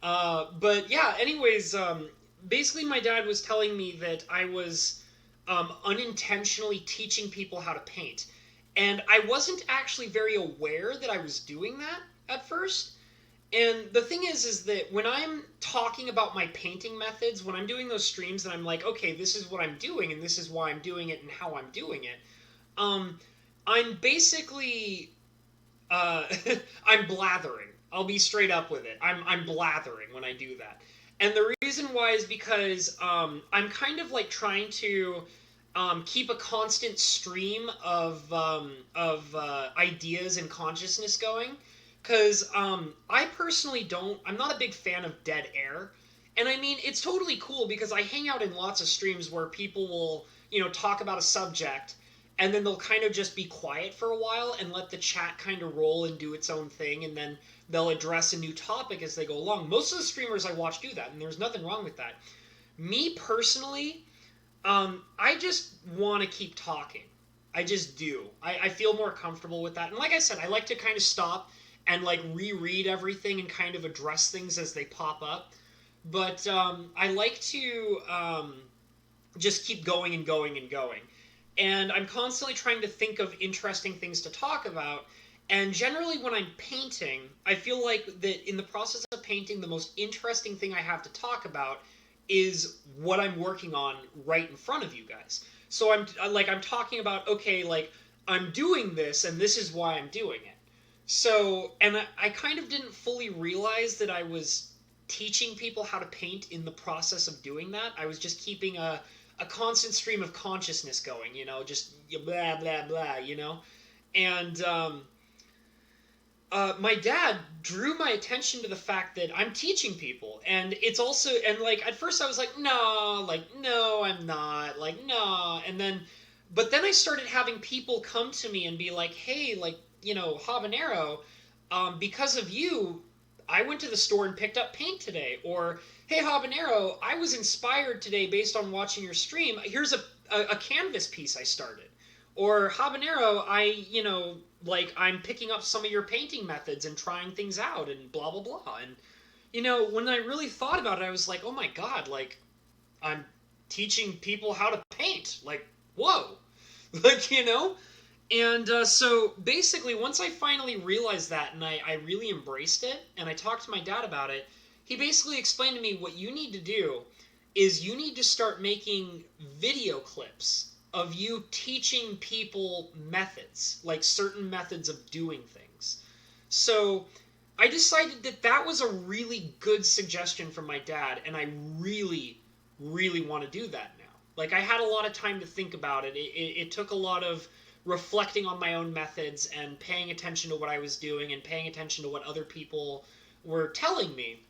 But yeah, anyways, basically my dad was telling me that I was unintentionally teaching people how to paint. And I wasn't actually very aware that I was doing that at first. And the thing is that when I'm talking about my painting methods, when I'm doing those streams and I'm like, okay, this is what I'm doing and this is why I'm doing it and how I'm doing it, I'm basically, I'm blathering. I'll be straight up with it. I'm blathering when I do that. And the reason why is because I'm kind of like trying to keep a constant stream of ideas and consciousness going. Because I personally I'm not a big fan of dead air. And I mean, it's totally cool because I hang out in lots of streams where people will, talk about a subject and then they'll kind of just be quiet for a while and let the chat kind of roll and do its own thing. And then they'll address a new topic as they go along. Most of the streamers I watch do that, and there's nothing wrong with that. Me personally, I just want to keep talking. I just do. I feel more comfortable with that. And like I said, I like to kind of stop and like reread everything and kind of address things as they pop up. But I like to just keep going and going and going. And I'm constantly trying to think of interesting things to talk about. And generally when I'm painting, I feel like that in the process of painting, the most interesting thing I have to talk about is what I'm working on right in front of you guys. So I'm talking about, okay, like I'm doing this and this is why I'm doing it. So, and I kind of didn't fully realize that I was teaching people how to paint in the process of doing that. I was just keeping a constant stream of consciousness going, just blah, blah, blah, And my dad drew my attention to the fact that I'm teaching people. And it's also, and like, at first I was like, no, I'm not. Like, no. But then I started having people come to me and be like, hey, like, Habanero, because of you, I went to the store and picked up paint today. Or, hey, Habanero, I was inspired today based on watching your stream. Here's a canvas piece I started. Or, Habanero, I'm picking up some of your painting methods and trying things out and blah, blah, blah. And, when I really thought about it, I was like, oh my God, like, I'm teaching people how to paint. Like, whoa. Like, And so basically, once I finally realized that and I really embraced it and I talked to my dad about it, he basically explained to me what you need to do is you need to start making video clips of you teaching people methods, like certain methods of doing things. So I decided that that was a really good suggestion from my dad, and I really, really want to do that now. Like, I had a lot of time to think about it. It took a lot of reflecting on my own methods and paying attention to what I was doing and paying attention to what other people were telling me.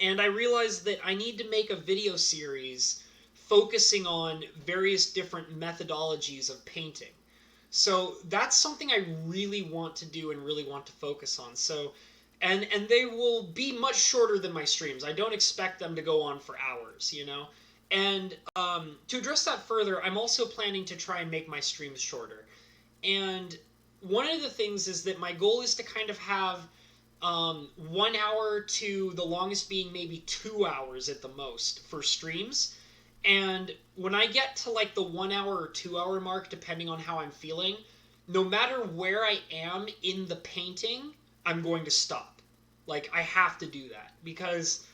And I realized that I need to make a video series focusing on various different methodologies of painting. So that's something I really want to do and really want to focus on. So and they will be much shorter than my streams. I don't expect them to go on for hours, And to address that further, I'm also planning to try and make my streams shorter. And one of the things is that my goal is to kind of have 1 hour to the longest being maybe 2 hours at the most for streams. And when I get to like the 1 hour or 2 hour mark, depending on how I'm feeling, no matter where I am in the painting, I'm going to stop. Like, I have to do that because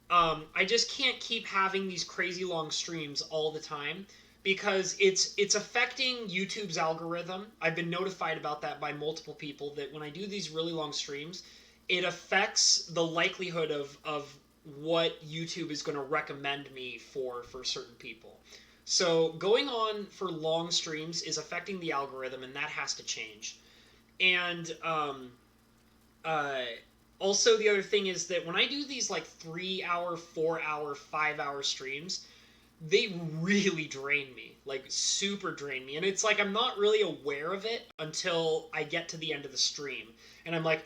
I just can't keep having these crazy long streams all the time because it's affecting YouTube's algorithm. I've been notified about that by multiple people that when I do these really long streams, it affects the likelihood of what YouTube is going to recommend me for certain people. So going on for long streams is affecting the algorithm, and that has to change. And also the other thing is that when I do these like 3 hour, 4 hour, 5 hour streams, they really drain me, like super drain me. And it's like I'm not really aware of it until I get to the end of the stream. And I'm like,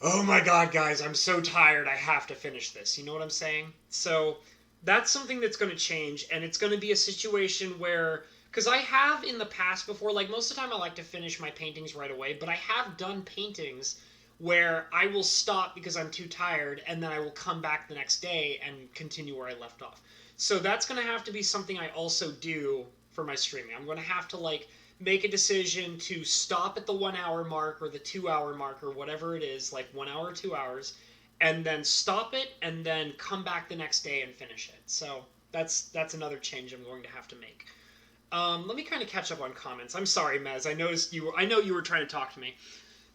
oh my God, guys, I'm so tired. I have to finish this. You know what I'm saying? So that's something that's going to change. And it's going to be a situation where, because I have in the past before, like most of the time I like to finish my paintings right away, but I have done paintings where I will stop because I'm too tired, and then I will come back the next day and continue where I left off. So that's going to have to be something I also do for my streaming. I'm going to have to like make a decision to stop at the 1 hour mark or the 2 hour mark or whatever it is, like 1 hour or 2 hours, and then stop it and then come back the next day and finish it. So that's another change I'm going to have to make. Let me kind of catch up on comments. I'm sorry, Mez. I know you were trying to talk to me.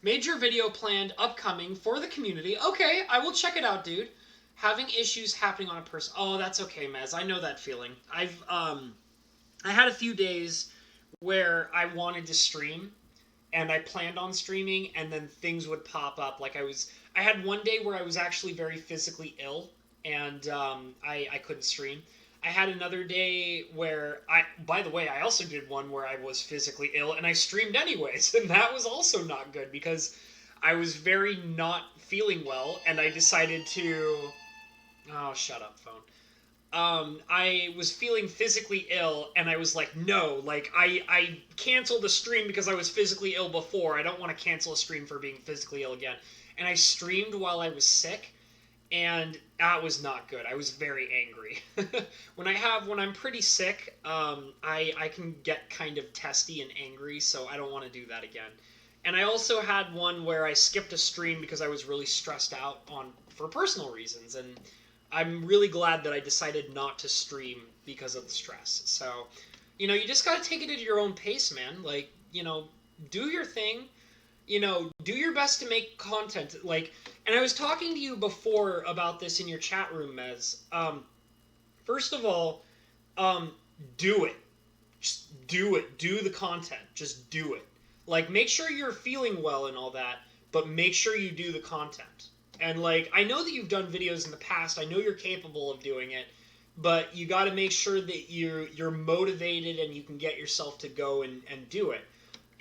Major video planned upcoming for the community. Okay, I will check it out, dude. Having issues happening on a person. Oh, that's okay, Mez. I know that feeling. I had a few days where I wanted to stream and I planned on streaming and then things would pop up. Like I had one day where I was actually very physically ill and I couldn't stream. I had another day where by the way, I also did one where I was physically ill and I streamed anyways. And that was also not good because I was very not feeling well and I decided to, oh, shut up, phone. I was feeling physically ill and I was like, no, like I canceled the stream because I was physically ill before. I don't want to cancel a stream for being physically ill again. And I streamed while I was sick and that was not good. I was very angry. When I'm pretty sick, I can get kind of testy and angry, so I don't want to do that again. And I also had one where I skipped a stream because I was really stressed out for personal reasons, and I'm really glad that I decided not to stream because of the stress. So, you just got to take it at your own pace, man. Like, do your thing. do your best to make content. Like, and I was talking to you before about this in your chat room, Mez. First of all, um, do it. Just do it. Do the content. Just do it. Like, make sure you're feeling well and all that, but make sure you do the content. And, like, I know that you've done videos in the past. I know you're capable of doing it, but you got to make sure that you're motivated and you can get yourself to go and do it.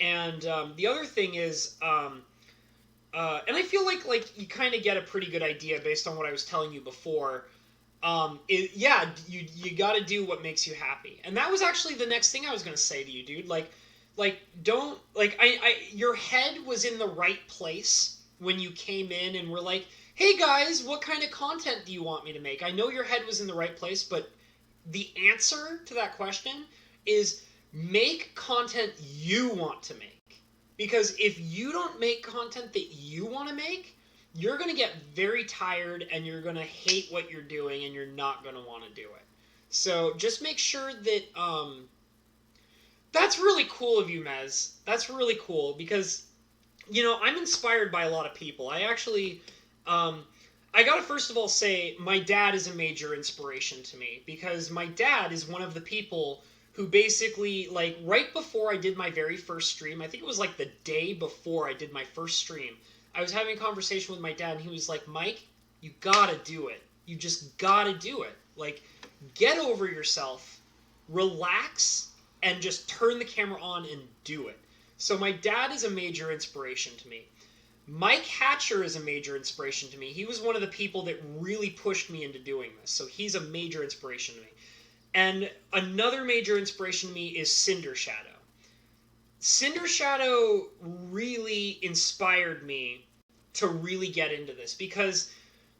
And the other thing is, and I feel like you kind of get a pretty good idea based on what I was telling you before. You got to do what makes you happy, and that was actually the next thing I was gonna say to you, dude. Don't your head was in the right place when you came in and were like, "Hey guys, what kind of content do you want me to make?" I know your head was in the right place, but the answer to that question is make content you want to make. Because if you don't make content that you want to make, you're going to get very tired and you're going to hate what you're doing and you're not going to want to do it. So just make sure that that's really cool of you, Mez. That's really cool because I'm inspired by a lot of people. I actually I got to first of all say my dad is a major inspiration to me because my dad is one of the people who basically, like, right before I did my very first stream, I think it was like the day before I did my first stream, I was having a conversation with my dad, and he was like, Mike, you gotta do it. You just gotta do it. Like, get over yourself, relax, and just turn the camera on and do it. So my dad is a major inspiration to me. Mike Hatcher is a major inspiration to me. He was one of the people that really pushed me into doing this, so he's a major inspiration to me. And another major inspiration to me is Cinder Shadow. Cinder Shadow really inspired me to really get into this because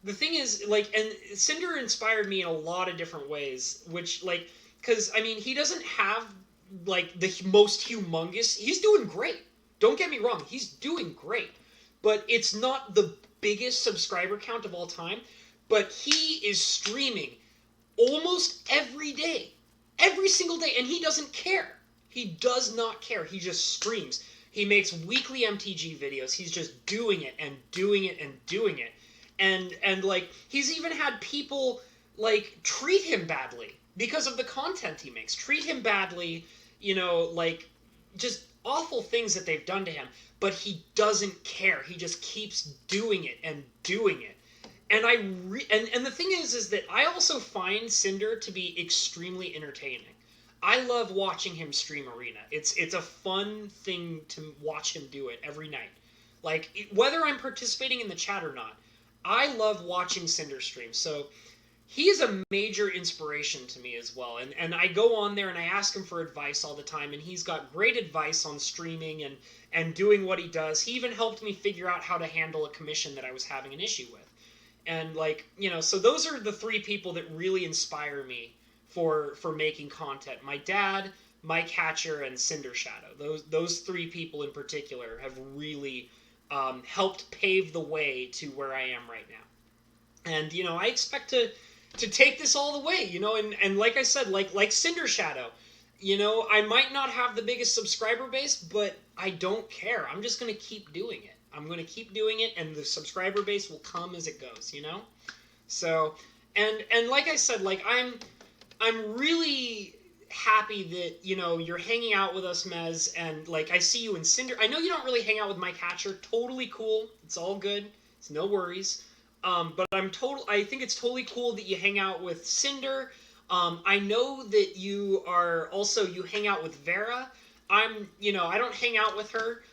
the thing is, like, and Cinder inspired me in a lot of different ways, which, like, because, I mean, he doesn't have, like, the most humongous, he's doing great. Don't get me wrong, he's doing great. But it's not the biggest subscriber count of all time, but he is streaming almost every day, every single day, and he doesn't care. He does not care. He just streams. He makes weekly MTG videos. He's just doing it and doing it and doing it. And like, he's even had people, like, treat him badly because of the content he makes. Treat him badly, like, just awful things that they've done to him. But he doesn't care. He just keeps doing it and doing it. And and the thing is that I also find Cinder to be extremely entertaining. I love watching him stream Arena. It's a fun thing to watch him do it every night. Like, whether I'm participating in the chat or not, I love watching Cinder stream. So he is a major inspiration to me as well. And I go on there and I ask him for advice all the time, and he's got great advice on streaming and doing what he does. He even helped me figure out how to handle a commission that I was having an issue with. And, like, so those are the three people that really inspire me for making content. My dad, Mike Hatcher, and Cinder Shadow. Those three people in particular have really helped pave the way to where I am right now. And, I expect to take this all the way, and like I said, like Cinder Shadow, I might not have the biggest subscriber base, but I don't care. I'm just going to keep doing it. I'm going to keep doing it, and the subscriber base will come as it goes, So, and like I said, like, I'm really happy that, you're hanging out with us, Mez, and, like, I see you in Cinder. I know you don't really hang out with Mike Hatcher. Totally cool. It's all good. It's no worries. But I think it's totally cool that you hang out with Cinder. I know that you hang out with Vera. I don't hang out with her.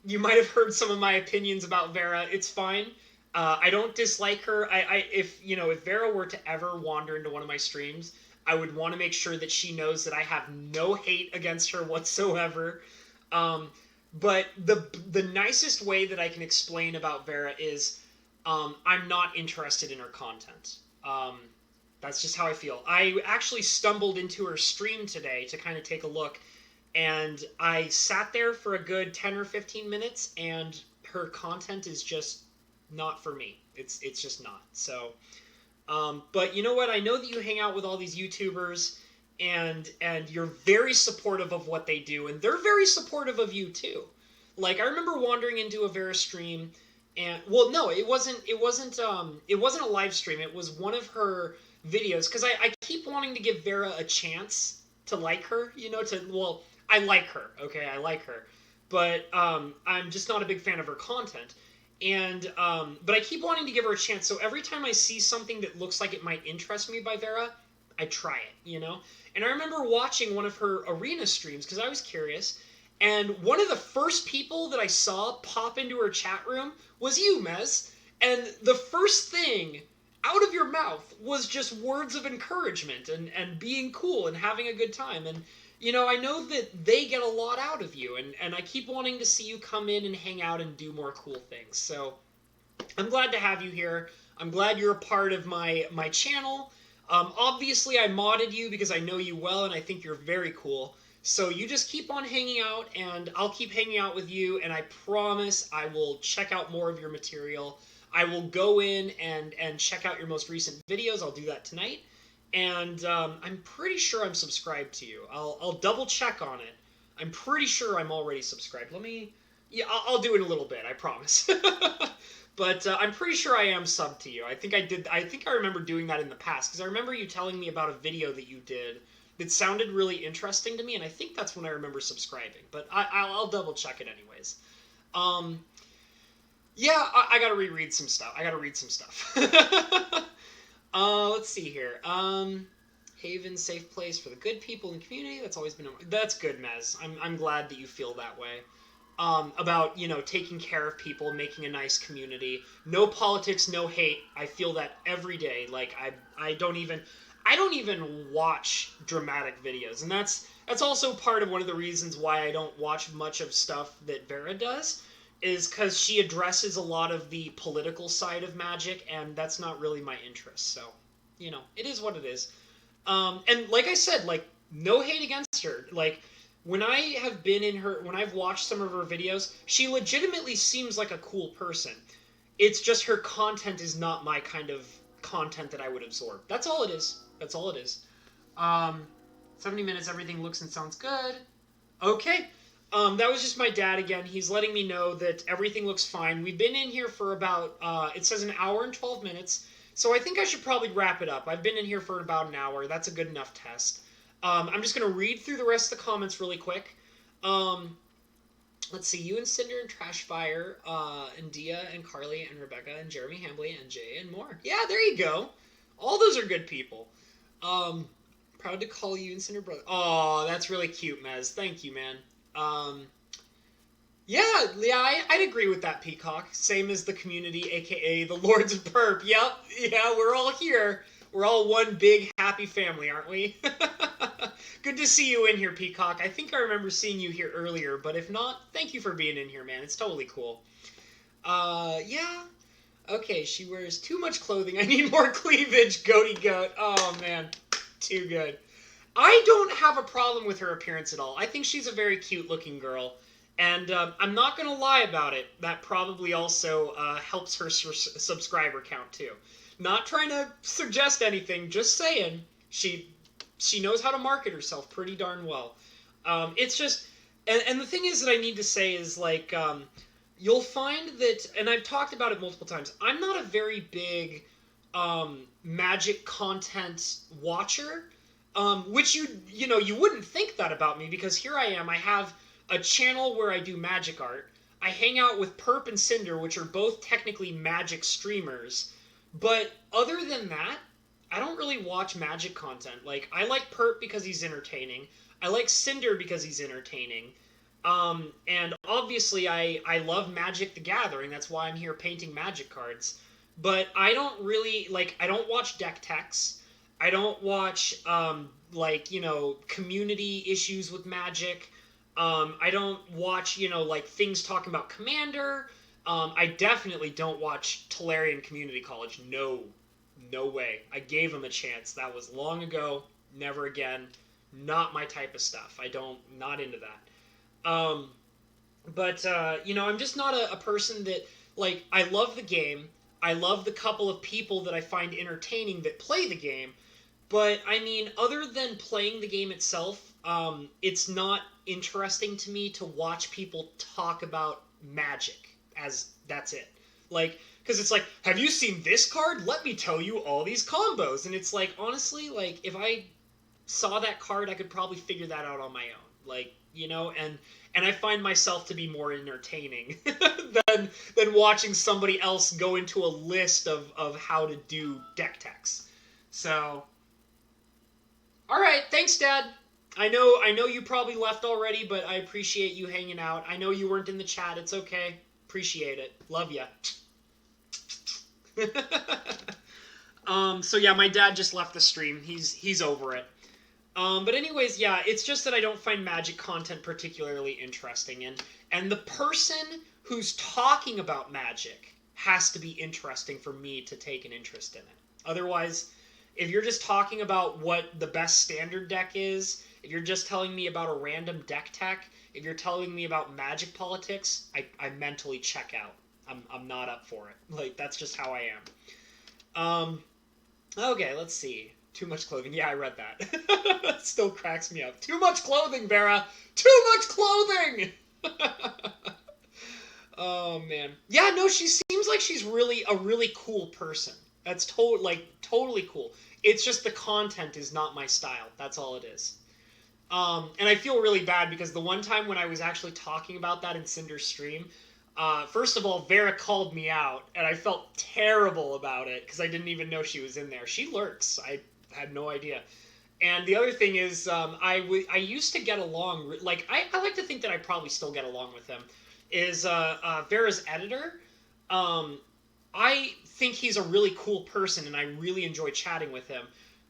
You might have heard some of my opinions about Vera. It's fine. I don't dislike her. If Vera were to ever wander into one of my streams, I would want to make sure that she knows that I have no hate against her whatsoever. But the nicest way that I can explain about Vera is I'm not interested in her content. That's just how I feel. I actually stumbled into her stream today to kind of take a look, and I sat there for a good 10 or 15 minutes, and her content is just not for me. It's just not. So, but you know what? I know that you hang out with all these YouTubers, and you're very supportive of what they do, and they're very supportive of you too. Like I remember wandering into a Vera stream, and well, no, it wasn't a live stream. It was one of her videos because I keep wanting to give Vera a chance to like her. I like her. Okay, I like her, but I'm just not a big fan of her content. And but I keep wanting to give her a chance. So every time I see something that looks like it might interest me by Vera, I try it. And I remember watching one of her arena streams because I was curious. And one of the first people that I saw pop into her chat room was you, Mez. And the first thing out of your mouth was just words of encouragement and being cool and having a good time. And, I know that they get a lot out of you. And I keep wanting to see you come in and hang out and do more cool things. So I'm glad to have you here. I'm glad you're a part of my channel. Obviously, I modded you because I know you well and I think you're very cool. So you just keep on hanging out, and I'll keep hanging out with you, and I promise I will check out more of your material. I will go in and check out your most recent videos. I'll do that tonight. And I'm pretty sure I'm subscribed to you. I'll double check on it. I'm pretty sure I'm already subscribed. Yeah, I'll do it in a little bit, I promise. But I'm pretty sure I am subbed to you. I think I remember doing that in the past, because I remember you telling me about a video that you did that sounded really interesting to me, and I think that's when I remember subscribing. But I'll double check it anyways. Yeah, I gotta reread some stuff. I gotta read some stuff. Let's see here. Haven, safe place for the good people in the community. That's always been. That's good, Mez. I'm glad that you feel that way. About taking care of people, making a nice community. No politics, no hate. I feel that every day. Like I don't even watch dramatic videos, and that's also part of one of the reasons why I don't watch much of stuff that Vera does, is because she addresses a lot of the political side of Magic, and that's not really my interest. So, it is what it is. And like I said, like, no hate against her. Like, when I've watched some of her videos, she legitimately seems like a cool person. It's just her content is not my kind of content that I would absorb. That's all it is. That's all it is. 70 minutes, everything looks and sounds good. Okay. That was just my dad again. He's letting me know that everything looks fine. We've been in here for about, it says an hour and 12 minutes. So I think I should probably wrap it up. I've been in here for about an hour. That's a good enough test. I'm just going to read through the rest of the comments really quick. Let's see. You and Cinder and Trashfire, and Dia and Carly and Rebecca and Jeremy Hambley and Jay and more. Yeah, there you go. All those are good people. Proud to call you and Cinder brother. Oh, that's really cute, Mez. Thank you, man. Yeah, I'd agree with that, Peacock. Same as the community, aka the Lords of Perp. Yep, yeah, we're all here. We're all one big happy family, aren't we? Good to see you in here, Peacock. I think I remember seeing you here earlier, but if not, thank you for being in here, man. It's totally cool. Yeah. Okay, she wears too much clothing. I need more cleavage, goaty goat. Oh, man. Too good. I don't have a problem with her appearance at all. I think she's a very cute-looking girl. And I'm not going to lie about it. That probably also helps her subscriber count, too. Not trying to suggest anything, just saying. She knows how to market herself pretty darn well. It's just... And the thing is that I need to say is, like... you'll find that... And I've talked about it multiple times. I'm not a very big Magic content watcher. Which you wouldn't think that about me, because here I am. I have a channel where I do Magic art. I hang out with Perp and Cinder, which are both technically Magic streamers. But other than that, I don't really watch Magic content. Like, I like Perp because he's entertaining. I like Cinder because he's entertaining. And obviously I love Magic the Gathering. That's why I'm here painting Magic cards. But I don't really, I don't watch deck techs. I don't watch, community issues with Magic. I don't watch, things talking about Commander. I definitely don't watch Tolarian Community College. No way. I gave him a chance. That was long ago. Never again. Not my type of stuff. Not into that. But I'm just not a person that, I love the game. I love the couple of people that I find entertaining that play the game. But, I mean, other than playing the game itself, it's not interesting to me to watch people talk about Magic as that's it. Like, because it's like, have you seen this card? Let me tell you all these combos. And it's like, honestly, like, if I saw that card, I could probably figure that out on my own. Like, and I find myself to be more entertaining than watching somebody else go into a list of how to do deck techs. So, all right, thanks, Dad. I know you probably left already, but I appreciate you hanging out. I know you weren't in the chat. It's okay. Appreciate it. Love ya. So yeah, my dad just left the stream. He's over it. But anyways, yeah, it's just that I don't find Magic content particularly interesting, and the person who's talking about Magic has to be interesting for me to take an interest in it. Otherwise, if you're just talking about what the best standard deck is, if you're just telling me about a random deck tech, if you're telling me about Magic politics, I mentally check out. I'm not up for it. Like, that's just how I am. Okay, let's see. Too much clothing. Yeah, I read that. That still cracks me up. Too much clothing, Vera! Too much clothing! Oh, man. Yeah, no, she seems like she's really a really cool person. That's totally cool. It's just the content is not my style. That's all it is. And I feel really bad because the one time when I was actually talking about that in Cinder's stream, first of all, Vera called me out, and I felt terrible about it because I didn't even know she was in there. She lurks. I had no idea. And the other thing is, I used to get along, like, I like to think that I probably still get along with him, is Vera's editor. I think he's a really cool person, and I really enjoy chatting with him.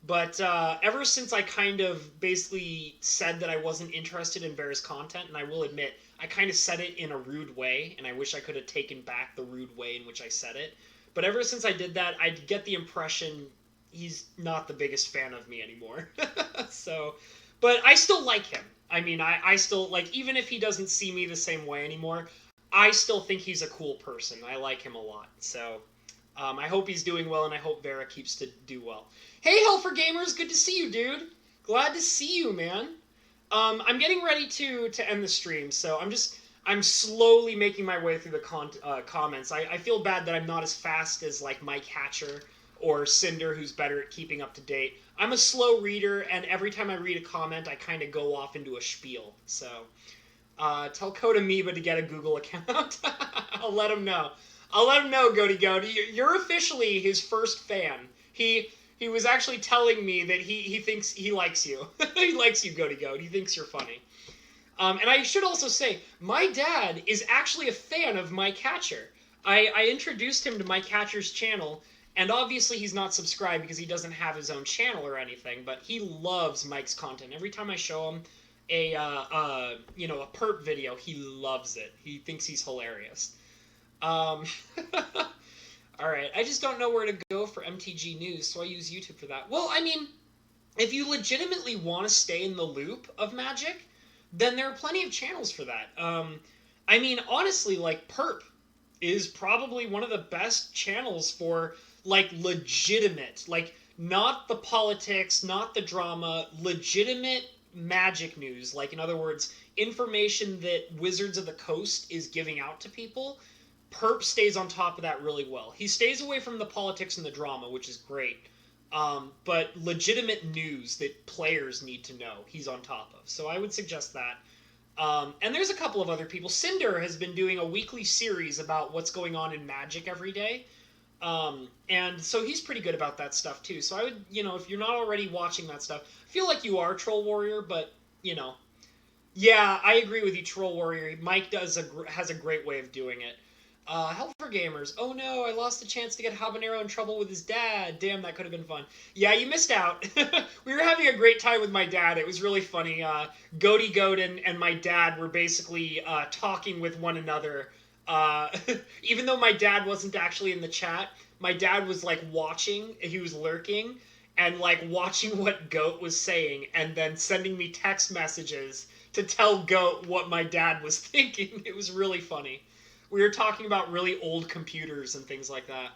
But ever since I kind of basically said that I wasn't interested in Vera's content, and I will admit, I kind of said it in a rude way, and I wish I could have taken back the rude way in which I said it. But ever since I did that, I get the impression he's not the biggest fan of me anymore. So, but I still like him. I mean, I still, like, even if he doesn't see me the same way anymore, I still think he's a cool person. I like him a lot. So, I hope he's doing well, and I hope Vera keeps to do well. Hey, Helfer Gamers, good to see you, dude. Glad to see you, man. I'm getting ready to end the stream, so I'm slowly making my way through the comments. I feel bad that I'm not as fast as, like, Mike Hatcher or Cinder, who's better at keeping up to date. I'm a slow reader, and every time I read a comment, I kind of go off into a spiel. So, tell Code Amoeba to get a Google account. I'll let him know. I'll let him know, Goaty Goat. You're officially his first fan. He was actually telling me that he thinks he likes you. He likes you, Goaty Goat. He thinks you're funny. And I should also say, my dad is actually a fan of Mike Hatcher. I introduced him to Mike Hatcher's channel, and obviously he's not subscribed because he doesn't have his own channel or anything, but he loves Mike's content. Every time I show him a perp video, he loves it. He thinks he's hilarious. All right, I just don't know where to go for MTG news, so I use YouTube for that. Well, I mean, if you legitimately want to stay in the loop of Magic, then there are plenty of channels for that. I mean, honestly, like, Perp is probably one of the best channels for, like, legitimate, like, not the politics, not the drama, legitimate Magic news. Like, in other words, information that Wizards of the Coast is giving out to people. Perp stays on top of that really well. He stays away from the politics and the drama, which is great. But legitimate news that players need to know, he's on top of. So I would suggest that. And there's a couple of other people. Cinder has been doing a weekly series about what's going on in Magic every day. And so he's pretty good about that stuff too. So I would, if you're not already watching that stuff, I feel like you are Troll Warrior, but, yeah, I agree with you, Troll Warrior. Mike has a great way of doing it. Help for Gamers. Oh no, I lost the chance to get Habanero in trouble with his dad. Damn, that could have been fun. Yeah, you missed out. We were having a great time with my dad. It was really funny. Goaty Goat and my dad were basically talking with one another. Even though my dad wasn't actually in the chat, my dad was, like, watching. He was lurking and, like, watching what Goat was saying and then sending me text messages to tell Goat what my dad was thinking. It was really funny. We were talking about really old computers and things like that.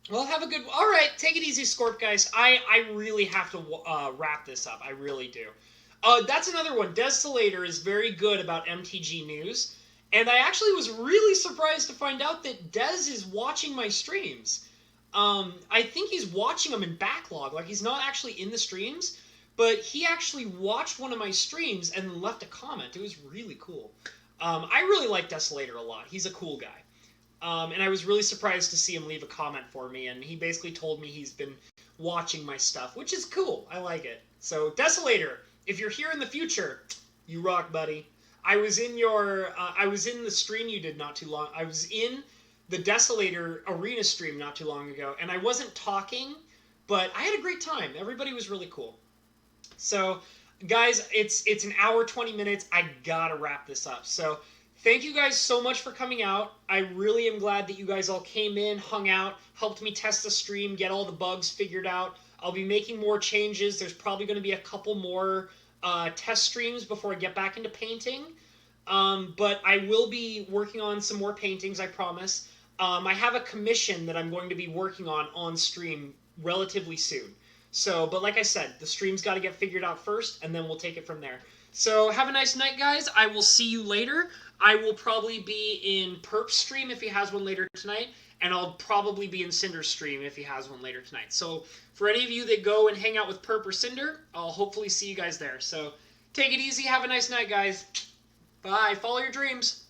Well, have a good. All right, take it easy, Scorp guys. I really have to wrap this up. I really do. That's another one. Desolator is very good about MTG news, and I actually was really surprised to find out that Dez is watching my streams. I think he's watching them in backlog. Like he's not actually in the streams, but he actually watched one of my streams and left a comment. It was really cool. I really like Desolator a lot. He's a cool guy. And I was really surprised to see him leave a comment for me, and he basically told me he's been watching my stuff, which is cool. I like it. So, Desolator, if you're here in the future, you rock, buddy. I was in the stream you did not too long. I was in the Desolator arena stream not too long ago, and I wasn't talking, but I had a great time. Everybody was really cool. So, guys, it's an hour 20 minutes. I gotta wrap this up. So, thank you guys so much for coming out. I really am glad that you guys all came in, hung out, helped me test the stream, get all the bugs figured out. I'll be making more changes. There's probably going to be a couple more test streams before I get back into painting. But I will be working on some more paintings, I promise. I have a commission that I'm going to be working on stream relatively soon. So, but like I said, the stream's got to get figured out first, and then we'll take it from there. So, have a nice night, guys. I will see you later. I will probably be in Perp's stream if he has one later tonight, and I'll probably be in Cinder's stream if he has one later tonight. So, for any of you that go and hang out with Perp or Cinder, I'll hopefully see you guys there. So, take it easy. Have a nice night, guys. Bye. Follow your dreams.